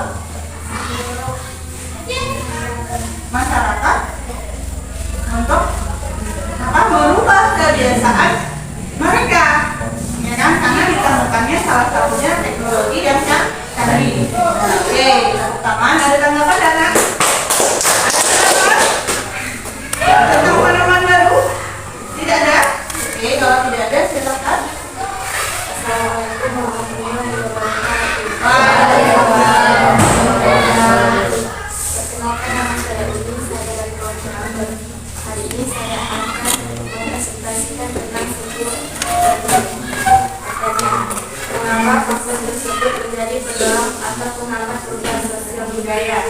masyarakat untuk merubah kebiasaan mereka, ya kan? Karena ditemukannya salah satunya teknologi yang Hari. Oke, tepuk tangan. Ada tanggapan Dana? Tentang penemuan baru? Tidak ada? Oke, kalau tidak ada silakan.
Assalamualaikum warahmatullahi wabarakatuh. Perkenalkan, nama saya Udi, saya dari kelompok Amber. Hari ini saya akan mempresentasikan tentang struktur mengapa faktor tersebut menjadi pendorong atau penghambat perubahan sosial budaya.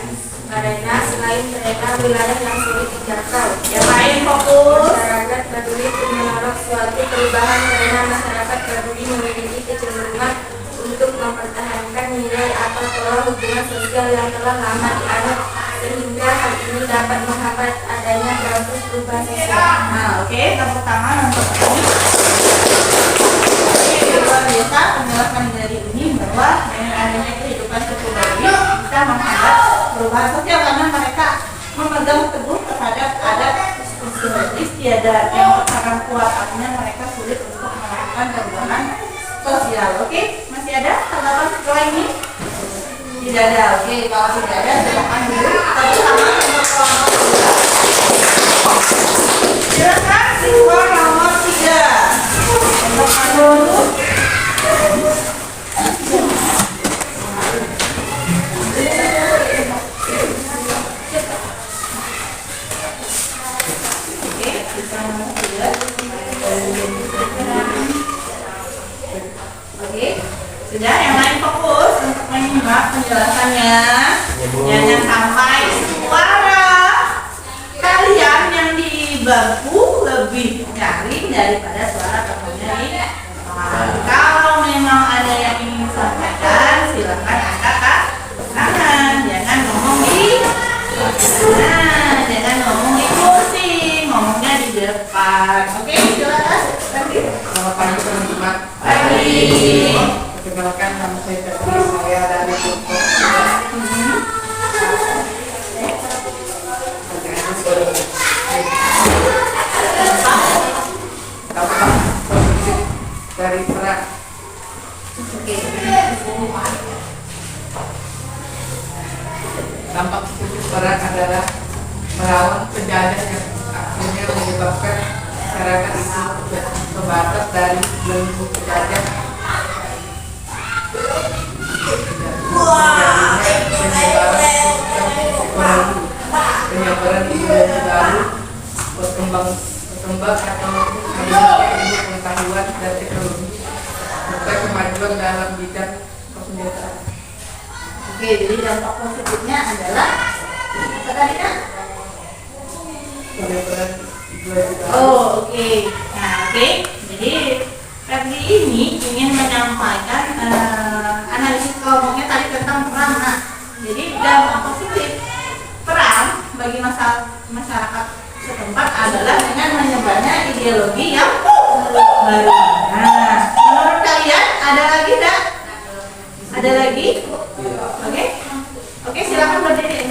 Karena selain mereka wilayah yang sulit dijangkau,
Yang lain fokus.
masyarakat peduli untuk mendorong suatu perubahan karena masyarakat peduli memiliki kecenderungan untuk mempertahankan nilai atau pola hubungan sosial yang telah lama dianut, sehingga hal ini dapat menghambat adanya proses perubahan sosial.
Nah, oke, tepuk tangan untuk ini. Oke, luar biasa penjelasan dari ini bahwa dengan adanya kehidupan suku Bali bisa menghambat perubahan sosial karena mereka memegang teguh terhadap adat istiadat yang sangat kuat, artinya mereka sulit untuk melakukan perubahan sosial. Oke, masih ada tanggapan setelah ini? Tidak ada. Oke, kalau tidak ada silakan dulu. Tepuk tangan untuk kelompok 2. Silakan siswa nomor 3. Untuk dulu. Oke, siswa nomor 3. Oke, sudah, yang lain fokus untuk menyimak penjelasannya. Jangan sampai suara kalian yang di bangku lebih nyaring daripada suara temannya di depan. Kalau memang ada yang ingin disampaikan, silakan angkat tangan. Jangan ngomong jangan ngomong di kursi, ngomongnya di depan. Oke, silakan.
Selamat pagi teman-teman.
Pagi.
Perkenalkan, nama saya Febri, saya dari kelompok dari Perak. Dampak positif Perak adalah melawan penjajah yang akhirnya menyebabkan masyarakat itu terbatas dari belenggu penjajah. Penyebaran ideologi baru, berkembang atau adanya ilmu pengetahuan dan teknologi serta kemajuan dalam bidang persenjataan.
Oke, jadi dampak positifnya adalah apa tadi kan?
Penyebaran ideologi baru.
Oh, oke. Nah, oke. Jadi Febri ini ingin menyampaikan analisis kelompoknya tadi tentang perang. Nah, jadi dampak positif perang bagi masyarakat setempat adalah dengan menyebarnya ideologi yang baru. Nah, menurut kalian ada lagi enggak? Ada lagi? Oke. Oke, silakan berdiri.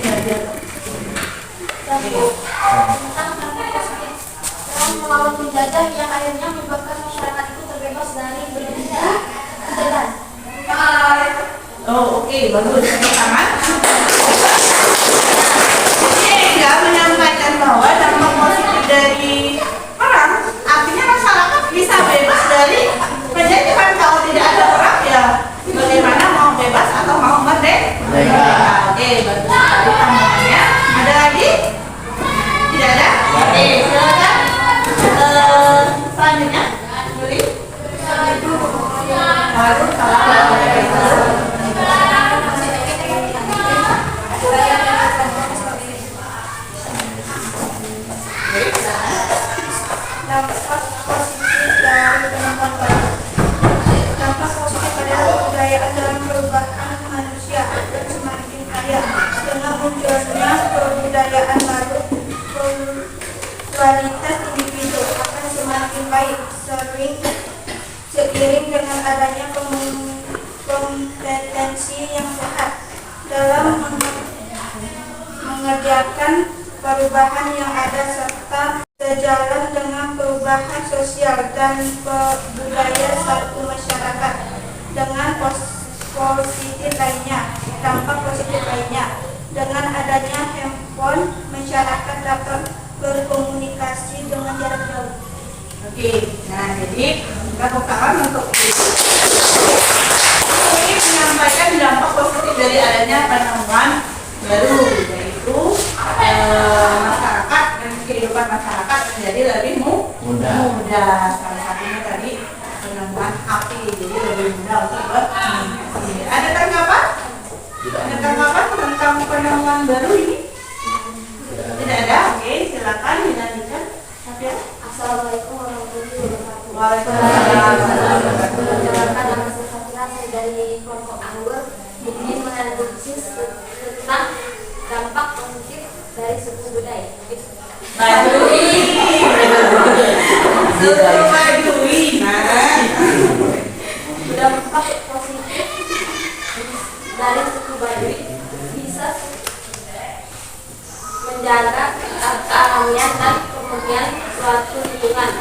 Perang melawan penjajah yang akhirnya menyebabkan masyarakat itu terbebas dari belenggu penjajahan.
Oh, oke, bagus. Tepuk tangan. Sehingga menyampaikan bahwa dampak positif dari perang artinya masyarakat bisa bebas dari penjajahan. Kalau tidak ada perang ya bagaimana mau bebas atau mau merdeka? Oke, bagus sekali tambahannya. Ada lagi? Tidak ada? Oke, silakan. Selanjutnya, Juli. Waalaikumsalam.
Dampak positif dari penemuan baru. Dampak positif adalah kebudayaan dalam perubahan manusia dan semakin kaya. Dengan munculnya kebudayaan baru, kualitas individu akan semakin baik, seiring dengan adanya kompetensi yang sehat dalam mengerjakan perubahan yang ada serta sejalan dengan perubahan sosial dan budaya satu masyarakat. Dengan positif lainnya, dapat berkomunikasi dengan jarak jauh.
Oke, nah jadi tepuk tangan untuk ini menyampaikan dampak positif dari adanya penemuan baru, yaitu masyarakat dan kehidupan masyarakat menjadi lebih mudah. Salah satunya tadi penemuan HP, jadi lebih mudah untuk berkomunikasi. Ada tanggapan? Ada tanggapan tentang penemuan baru ini? Tidak ada? Oke, silakan dilanjutkan. Safira.
Assalamualaikum warahmatullahi wabarakatuh.
Waalaikumsalam.
Perkenalkan nama saya Safira, saya dari kelompok anggur. Ingin mengadopsi tentang dampak positif dari suku budaya.
Baduy. Suku Baduy. Nah.
Dampak positif dari suku Baduy bisa menjaga kealamian dan kemudian suatu lingkungan,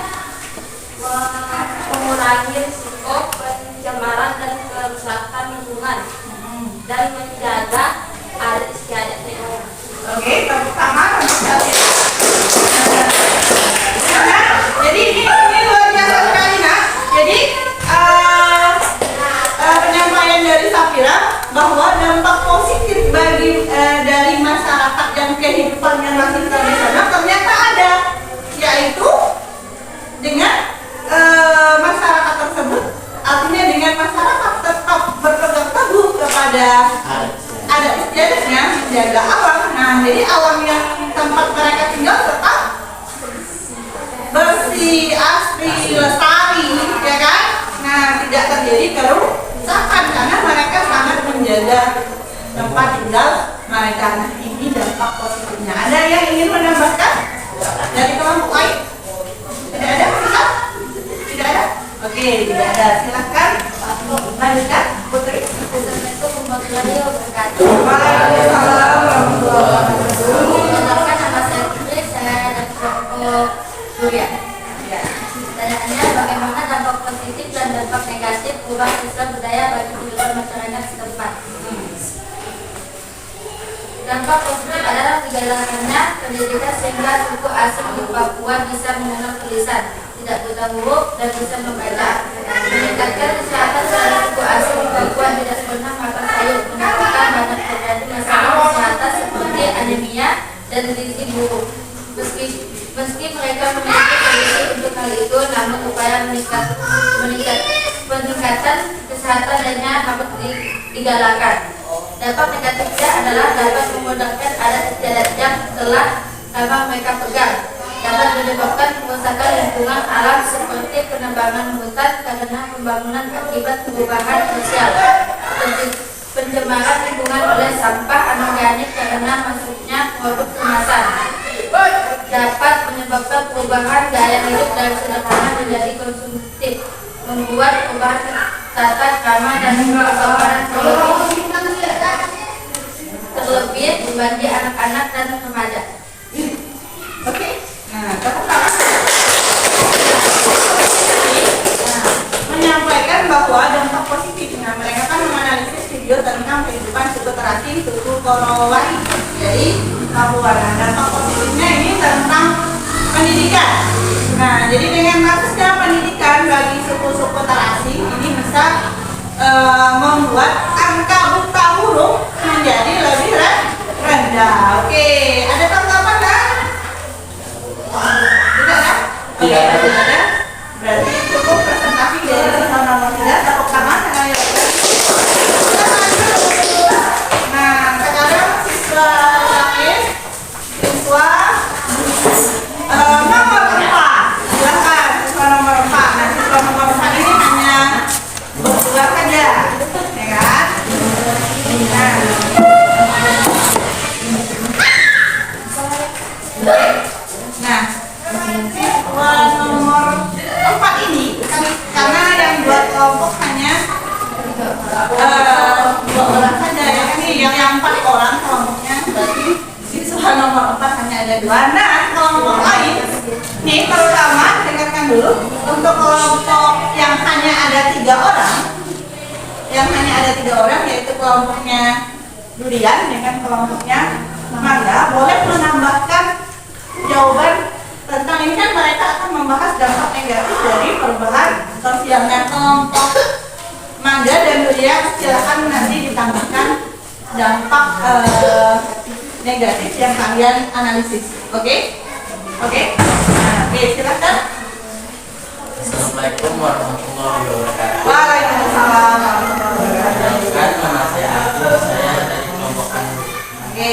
mengurangi risiko pencemaran dan kerusakan lingkungan, dan menjaga adat istiadat lingkungan.
Oke, tepuk tangan untuk kalian. Jadi ini luar biasa sekali, nak. Jadi penyampaian dari Safira bahwa dampak positif bagi dari masyarakat dan kehidupan yang masih tradisional ternyata ada, yaitu dengan masyarakat tersebut, artinya dengan masyarakat tetap berpegang teguh kepada adat istiadatnya, menjaga alam. Nah, jadi alam yang tempat mereka tinggal tetap bersih, asri, lestari, ya kan? Nah, tidak terjadi kerusakan karena mereka sangat menjaga tempat tinggal mereka. Nah, ini dampak positifnya. Ada yang ingin menambahkan dari kelompok lain? Tidak ada? Bisa? Tidak ada? Oke, tidak ada. Silahkan lanjutkan, Putri.
Assalamualaikum warahmatullahi wabarakatuh.
Waalaikumsalam warahmatullahi wabarakatuh.
Perkenalkan nama saya Putri, saya dari kelompok Durian.
Ya.
Pertanyaannya, bagaimana dampak positif dan dampak negatif perubahan sosial budaya bagi kehidupan masyarakat setempat? Dampak positif adalah digalakkannya pendidikan sehingga suku asli di Papua bisa mengenal tulisan, tidak buta huruf, dan bisa membaca. Meningkatkan kesehatan seluruh suku asli di Papua tidak pernah makan sayur, menyebabkan banyak terjadi masalah kesehatan seperti anemia dan gizi buruk. Meski mereka memiliki solusi untuk hal itu, namun upaya peningkatan kesehatan lainnya harus digalakkan. Dampak negatifnya adalah dapat memudahkan adat istiadat yang telah lama mereka pegang, dapat menyebabkan kerusakan lingkungan alam seperti penebangan hutan karena pembangunan akibat perubahan sosial, pencemaran lingkungan oleh sampah anorganik karena masuknya produk kemasan, dapat menyebabkan perubahan gaya hidup dari sederhana menjadi konsumtif, membuat perubahan tata krama dan kesopanan terlebih dibanding anak-anak dan remaja.
Oke. Nah, tepuk tangan. Nah, menyampaikan bahwa dampak positifnya mereka kan menganalisis video tentang kehidupan suku terasing, suku Korowai. Jadi Papua. Nah, dampak positifnya ini tentang pendidikan. Nah, jadi dengan kasusnya pendidikan bagi suku-suku terasing ini bisa membuat angka buta huruf menjadi lebih rendah. Oke, ada tanggapan kan? Tidak ada? Oke,
Tidak ada.
tidak ada. Berarti cukup presentasi dari siswa nomor 3. Tepuk tangan. Nah, sekarang siswa terakhir, siswa nomor 4. Silakan siswa nomor 4. Nah, siswa nomor 4 ini hanya berdua saja, ya kan? Nah, siswa nomor 4 ini karena yang buat kelompok hanya 2 orang saja, ya kan? Yang 4 orang kelompoknya, berarti siswa nomor 4 hanya ada 2. Nah, kelompok lain nih terutama dengarkan dulu, untuk kelompok yang hanya ada 3 orang, yaitu kelompoknya Durian dengan kelompoknya Mangga, boleh menambahkan jawaban tentang ini kan mereka akan membahas dampak negatif dari perubahan sosialnya kelompok Mangga dan Duria. Silakan nanti ditambahkan dampak negatif yang kalian analisis. Oke? Nah, oke, silakan.
Assalamualaikum warahmatullahi wabarakatuh.
Waalaikumsalam warahmatullahi wabarakatuh.
Kan nama saya Abdul, saya dari kelompok Anu.
Oke.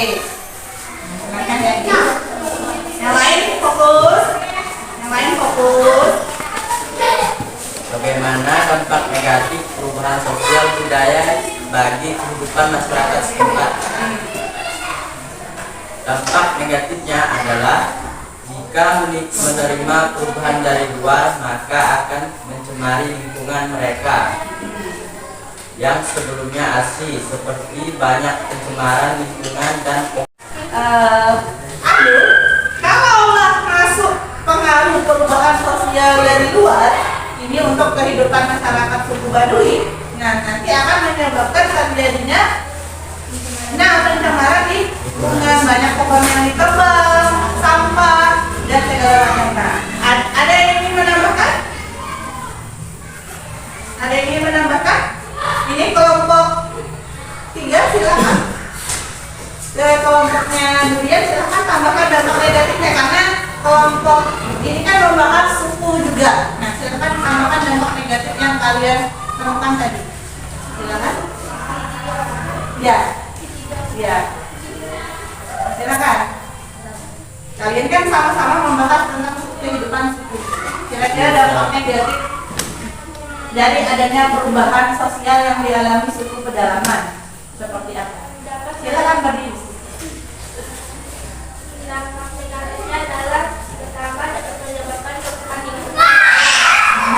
Silakan ya. Yang lain fokus.
Bagaimana dampak negatif perubahan sosial budaya bagi kehidupan masyarakat setempat? Dampak negatifnya adalah jika menerima perubahan dari luar, maka akan mencemari lingkungan mereka yang sebelumnya asli, seperti banyak pencemaran lingkungan dan
Kalaulah masuk pengaruh perubahan sosial dari luar ini untuk kehidupan masyarakat suku Baduy, nah nanti akan menyebabkan terjadinya pencemaran di lingkungan, banyak pohon yang ditebang, sampah dan segala macam. Nah, ada yang ingin menambahkan? Ini kelompok 3 silakan. Kelompoknya Durian silakan tambahkan dampak negatifnya, karena kelompok ini kan membahas suku juga. Nah, silakan tambahkan dampak negatif yang kalian temukan tadi. Silakan. Ya. Silakan. Kalian kan sama-sama membahas tentang kehidupan suku. Kira-kira dampak negatif dari adanya perubahan sosial yang dialami suku pedalaman seperti apa? Silakan berdiri.
Dampak negatifnya adalah pertama dapat menyebabkan kerusakan lingkungan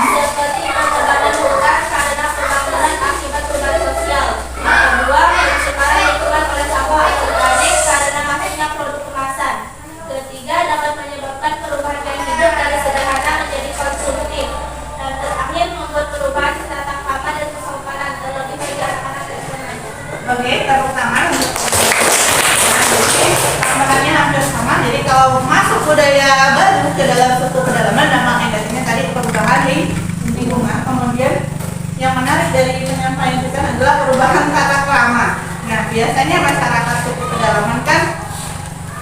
seperti penebangan hutan karena pembangunan akibat perubahan sosial. Yang kedua, pencemaran lingkungan oleh sampah organik karena masuknya produk kemasan. Ketiga, dapat menyebabkan perubahan gaya hidup dari sederhana menjadi konsumtif. Dan terakhir, membuat perubahan secara tangkapan dan kesopanan, terlebih bagi anak-anak dan remaja.
Oke, tepuk tangan untuk tambahannya hampir sama. Jadi kalau masuk budaya baru ke dalam suku pedalaman, dampak negatifnya tadi perubahan di lingkungan. Kemudian yang menarik dari penyampaian kita adalah perubahan tata krama. Nah, biasanya masyarakat suku pedalaman kan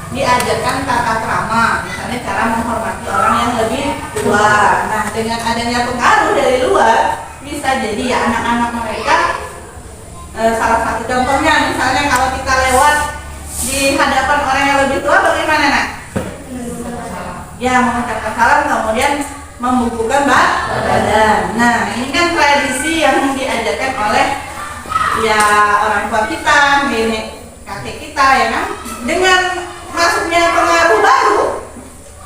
diajarkan tata krama, misalnya cara menghormati orang yang lebih tua. Nah, dengan adanya pengaruh dari luar, bisa jadi ya anak-anak mereka salah satu contohnya, misalnya kalau kita lewat di hadapan orang yang lebih tua, bagaimana nak? Ya, mengucapkan salam, kemudian membukukan badan. Nah, ini kan tradisi yang diajarkan oleh ya orang tua kita, nenek kakek kita, ya kan? Dengan masuknya pengaruh baru,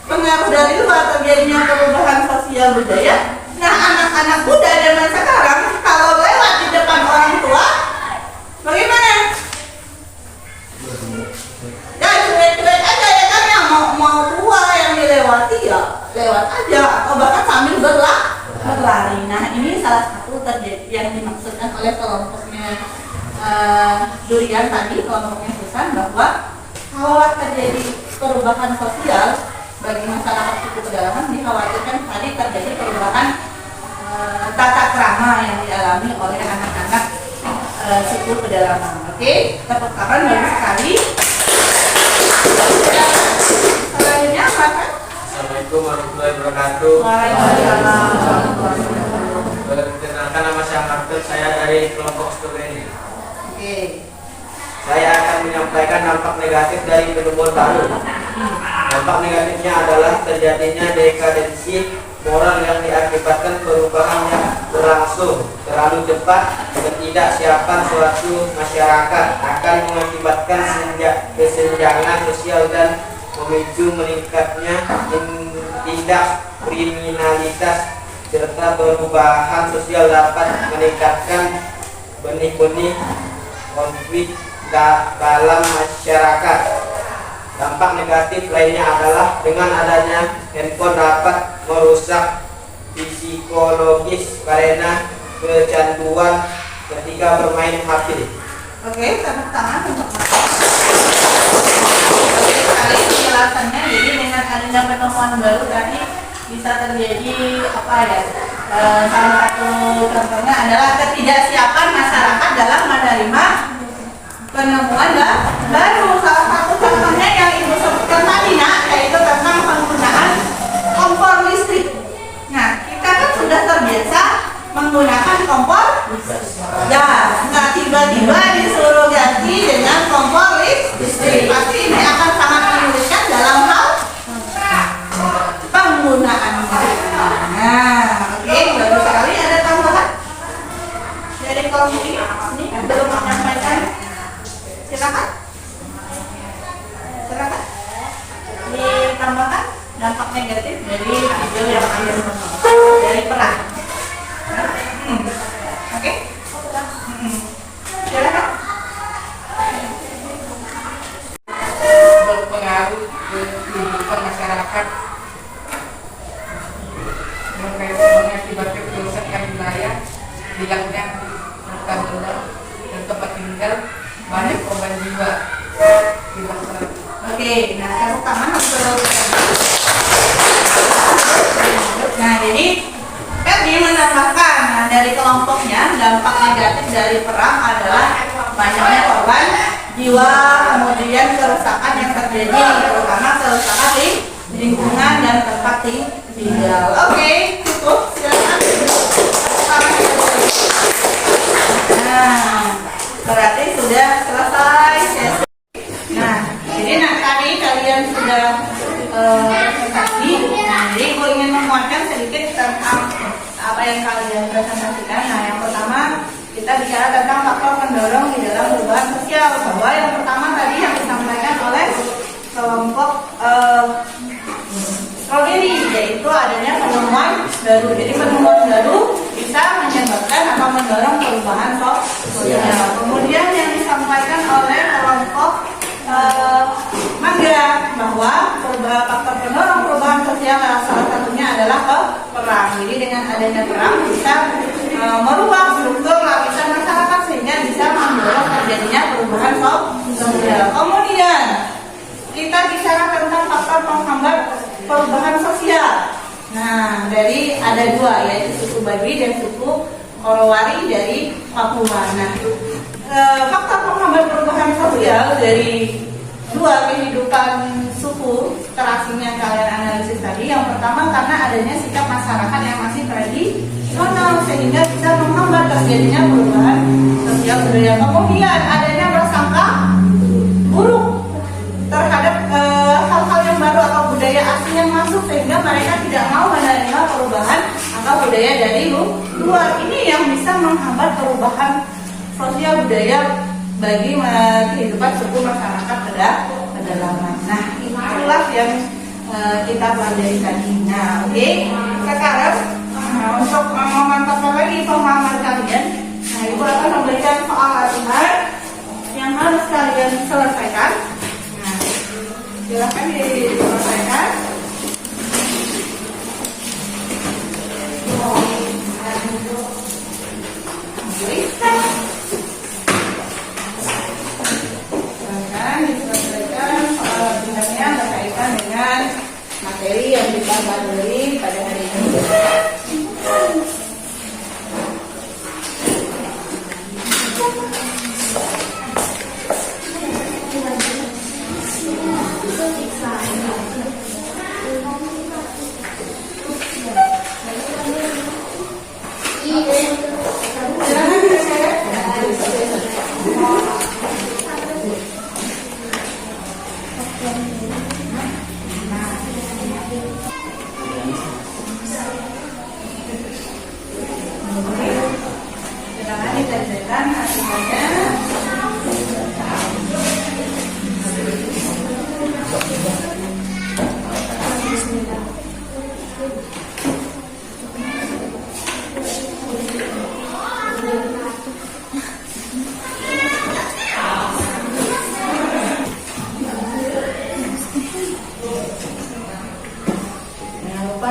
pengaruh dari luar, terjadinya perubahan sosial budaya. Nah, anak-anak muda zaman sekarang kalau lewat di depan orang tua, bagaimana? Ya cuek-cuek aja ya kan, yang mau tua yang dilewati ya lewat aja, atau bahkan sambil berlari. Nah, ini salah satu terjadi yang dimaksudkan oleh kelompoknya Durian tadi, kelompoknya Susan, bahwa kalau terjadi perubahan sosial bagi masyarakat suku pedalaman, dikhawatirkan tadi terjadi perubahan tata krama yang dialami oleh anak-anak suku pedalaman. Oke, tepuk tangan bagus sekali. Selanjutnya apa?
Assalamualaikum warahmatullahi wabarakatuh.
Waalaikumsalam.
Perkenalkan, nama saya Martin, saya dari kelompok studi.
Oke.
Saya akan menyampaikan dampak negatif dari penemuan baru. Dampak negatifnya adalah terjadinya dekadensi moral yang diakibatkan perubahan yang berlangsung terlalu cepat. Ketidaksiapan suatu masyarakat akan mengakibatkan kesenjangan sosial dan memicu meningkatnya tindak kriminalitas, serta perubahan sosial dapat meningkatkan benih-benih konflik dalam masyarakat. Dampak negatif lainnya adalah dengan adanya handphone dapat merusak psikologis karena kecanduan ketika bermain HP.
Oke, tepuk tangan untuk sekali penjelasannya. Jadi dengan adanya penemuan baru tadi bisa terjadi apa ya? Salah satu contohnya adalah ketidaksiapan masyarakat dalam menerima penemuan baru. Salah satu contohnya yang Ibu sebutkan tadi, nak, yaitu tentang penggunaan kompor listrik. Nah, kita kan sudah terbiasa menggunakan kompor gas. Nah, tiba-tiba disuruh ganti dengan kompor listrik. Pasti ini akan sangat menyulitkan dalam hal penggunaannya. Nah, oke, baru sekali ada tambahan dari kelompok ini yang belum menyampaikan. Silakan. Silakan. Ditambahkan dampak negatif dari video yang kalian tonton dari perang. Oke. Silakan.
Berpengaruh ke kehidupan masyarakat, mengakibatkan kerusakan wilayah, hilangnya hutan gelap dan tempat tinggal, banyak korban jiwa di masyarakat.
Oke, nah yang pertama nah jadi kan dia menambahkan, nah, dari kelompoknya dampak negatif dari perang adalah banyaknya korban jiwa, kemudian kerusakan yang terjadi, terutama kerusakan di lingkungan dan tempat tinggal. Oke, cukup. Silakan. Nah, berarti sudah selesai sesi. Nah, jadi tadi kalian sudah presentasi. Nah, jadi Ibu ingin menguatkan sedikit tentang apa yang kalian presentasikan. Nah, yang pertama kita bicara tentang faktor pendorong di dalam perubahan sosial. Bahwa yang pertama tadi yang disampaikan oleh kelompok strawberry, yaitu adanya penemuan baru. Jadi penemuan baru bisa menyebabkan atau mendorong perubahan sosial. Kemudian yang disampaikan oleh kelompok mangga bahwa faktor pendorong perubahan sosial salah satunya adalah perang. Jadi dengan adanya perang bisa merubah struktur lapisan masyarakat sehingga bisa mendorong terjadinya perubahan sosial. Kemudian kita bicara tentang faktor penghambat perubahan sosial. Nah, dari ada dua, yaitu suku Baduy dan suku Korowari dari Papua. Nah, faktor penghambat perubahan sosial dari dua kehidupan suku terasing yang kalian analisis tadi. Yang pertama karena adanya sikap masyarakat yang masih tradisional sehingga bisa menghambat terjadinya perubahan sosial budaya. Kemudian adanya prasangka buruk terhadap hal-hal yang baru atau budaya asing yang masuk sehingga mereka tidak mau menerima perubahan atau budaya dari luar. Ini yang bisa menghambat perubahan sosial budaya bagi kehidupan suku masyarakat pedalaman. Nah, itulah yang kita pelajari tadi. Nah, oke. Sekarang untuk memantapkan lagi pemahaman kalian, nah Ibu akan memberikan soal latihan yang harus kalian selesaikan. Nah, silakan diselesaikan. Diselesaikan soal latihannya berkaitan dengan materi yang kita pelajari pada hari ini.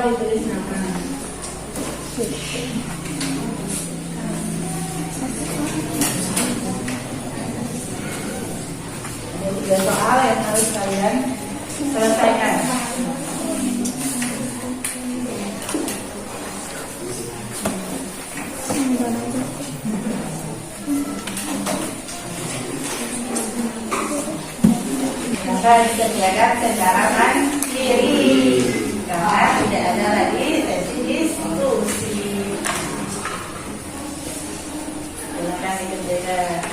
Ditulis nama. Ada 3 soal yang harus kalian selesaikan. Maka disediakan secara mandiri karena tidak ada lagi sesi diskusi. Silakan dikerjakan.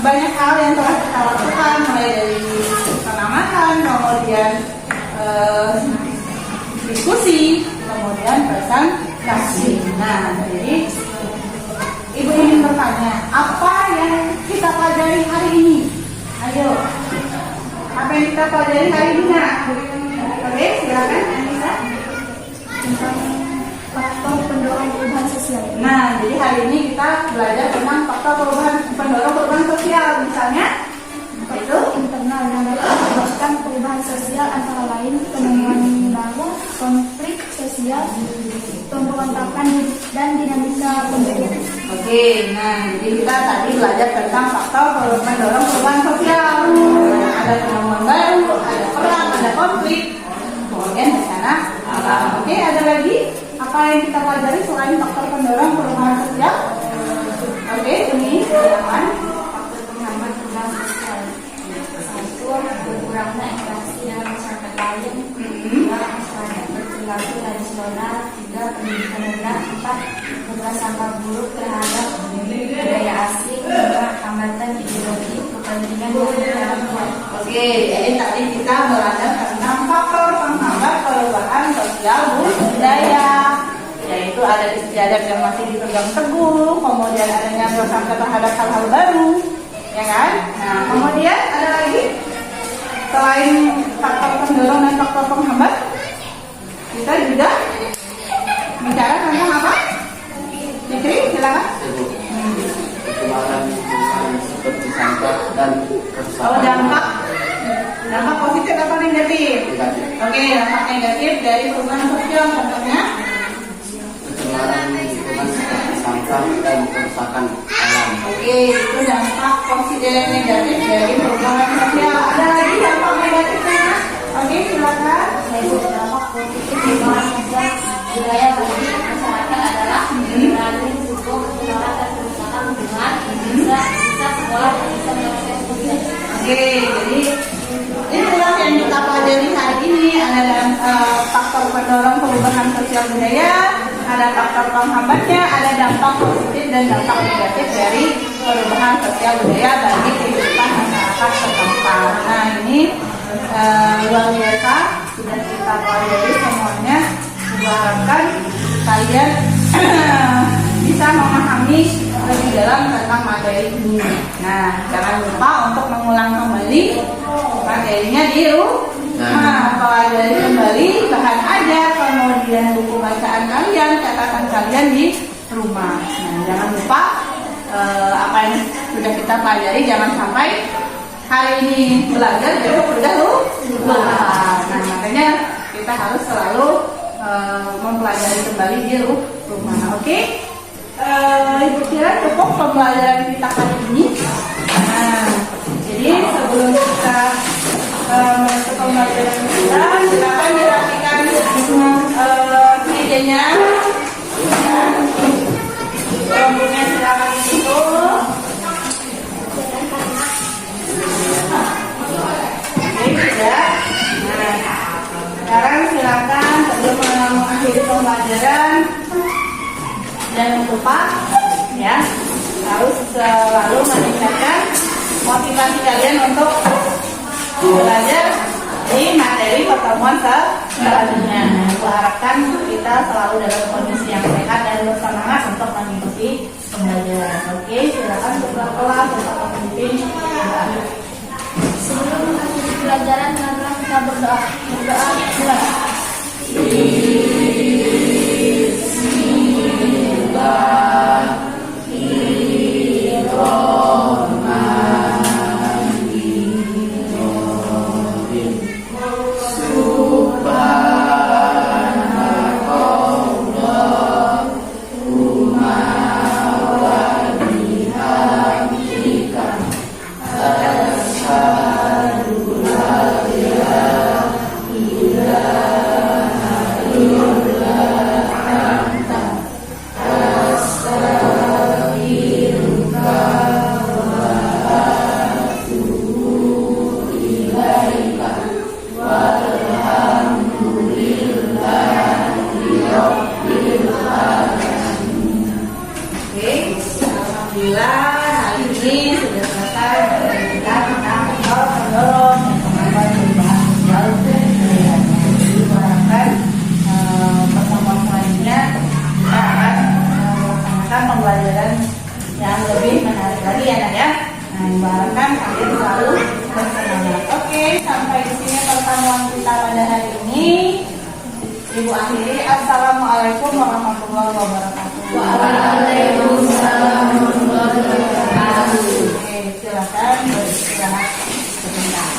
Banyak hal yang telah kita lakukan, mulai dari pengamatan, kemudian diskusi, kemudian presentasi. Nah, jadi Ibu ingin bertanya, apa yang kita pelajari hari ini? Ayo, apa yang kita pelajari hari ini? Nah, oke, silakan Anissa.
Tentang faktor pendorong perubahan sosial.
Nah, jadi hari ini kita belajar tentang faktor pendorong perubahan sosial. Misalnya, itu
Internal yang dapat menyebabkan perubahan sosial antara lain penemuan baru, konflik sosial, pemberontakan dan dinamika pembentukan.
oke. Nah, jadi kita tadi belajar tentang faktor pendorong perubahan sosial. Nah, ada penemuan baru, ada perang, ada konflik, kemudian bencana alam. Oke, ada lagi apa yang kita pelajari selain faktor pendorong perubahan sosial? Oke, ini silakan.
Faktor penghambat perubahan sosial. 1. Berkurangnya interaksi dengan masyarakat lain. 2. Masyarakat berperilaku tradisional. 3. Pendidikan rendah. 4. Berprasangka buruk terhadap budaya asing. 5. Hambatan ideologi kepentingan dalam buat.
Oke, jadi tadi kita belajar tentang faktor penghambat perubahan sosial budaya, yaitu ada istiadat yang masih dipegang teguh, kemudian adanya prasangka terhadap hal-hal baru, ya kan? Nah, kemudian ada lagi selain faktor pendorong dan faktor penghambat, kita juga bicara tentang apa? Fikri, silakan.
Perkembangan lingkungan seperti sampah dan
Oh, dampak positif atau negatif?
negatif.
Oke, dampak negatif dari perubahan sosial contohnya.
Pencemaran lingkungan seperti sampah dan kerusakan alam.
Oke, itu dampak positif negatif dari perubahan sosial. Ada lagi dampak negatifnya? Oke, silakan.
Dampak positif perubahan sosial budaya bagi masyarakat adalah melalui hukum penularan dan kerusakan lingkungan, bisa sekolah dan bisa melakukan studi.
Oke, jadi itulah yang kita pelajari hari ini. Ada faktor pendorong perubahan sosial budaya, ada faktor penghambatnya, ada dampak positif dan dampak negatif dari perubahan sosial budaya bagi kehidupan masyarakat setempat. Nah,
luar biasa sudah kita pelajari semuanya. Diharapkan kalian bisa memahami lebih dalam tentang materi ini. Nah, jangan lupa untuk mengulang kembali materinya di rumah. Pelajari kembali bahan ajar, kemudian buku bacaan kalian, catatan kalian di rumah. Nah, jangan lupa apa yang sudah kita pelajari, jangan sampai hari ini belajar besok sudah lupa. Nah, makanya kita harus selalu mempelajari kembali di rumah. Oke? Ibu kira cukup pembelajaran kita kali ini. Nah, jadi sebelum kita masuk pembelajaran kita, silakan dirapikan mejanya. Rambutnya silakan ditutup. Oke, sudah. Nah, sekarang silakan sebelum mengakhiri pembelajaran, jangan lupa ya, harus selalu meningkatkan motivasi kalian untuk belajar di materi pertemuan selanjutnya. Nah, aku harapkan kita selalu dalam kondisi yang sehat dan bersemangat untuk mengikuti pembelajaran. Oke, silakan ketua kelas untuk memimpin.
Sebelum mengakhiri pelajaran, marilah kita berdoa. Mulai.
Alhamdulillah hari ini sudah selesai kita tentang pendorong dan pengembangan perubahan sosial budaya. Jadi diharapkan pertemuan selanjutnya kita akan melaksanakan pembelajaran yang lebih menarik lagi ya Nak ya. Nah, diharapkan kalian selalu bersemangat. Oke, sampai di sini pertemuan kita pada hari ini. Ibu akhiri, assalamualaikum warahmatullahi wabarakatuh.
Waalaikumsalam warahmatullahi wabarakatuh.
Oke, silakan beristirahat sebentar.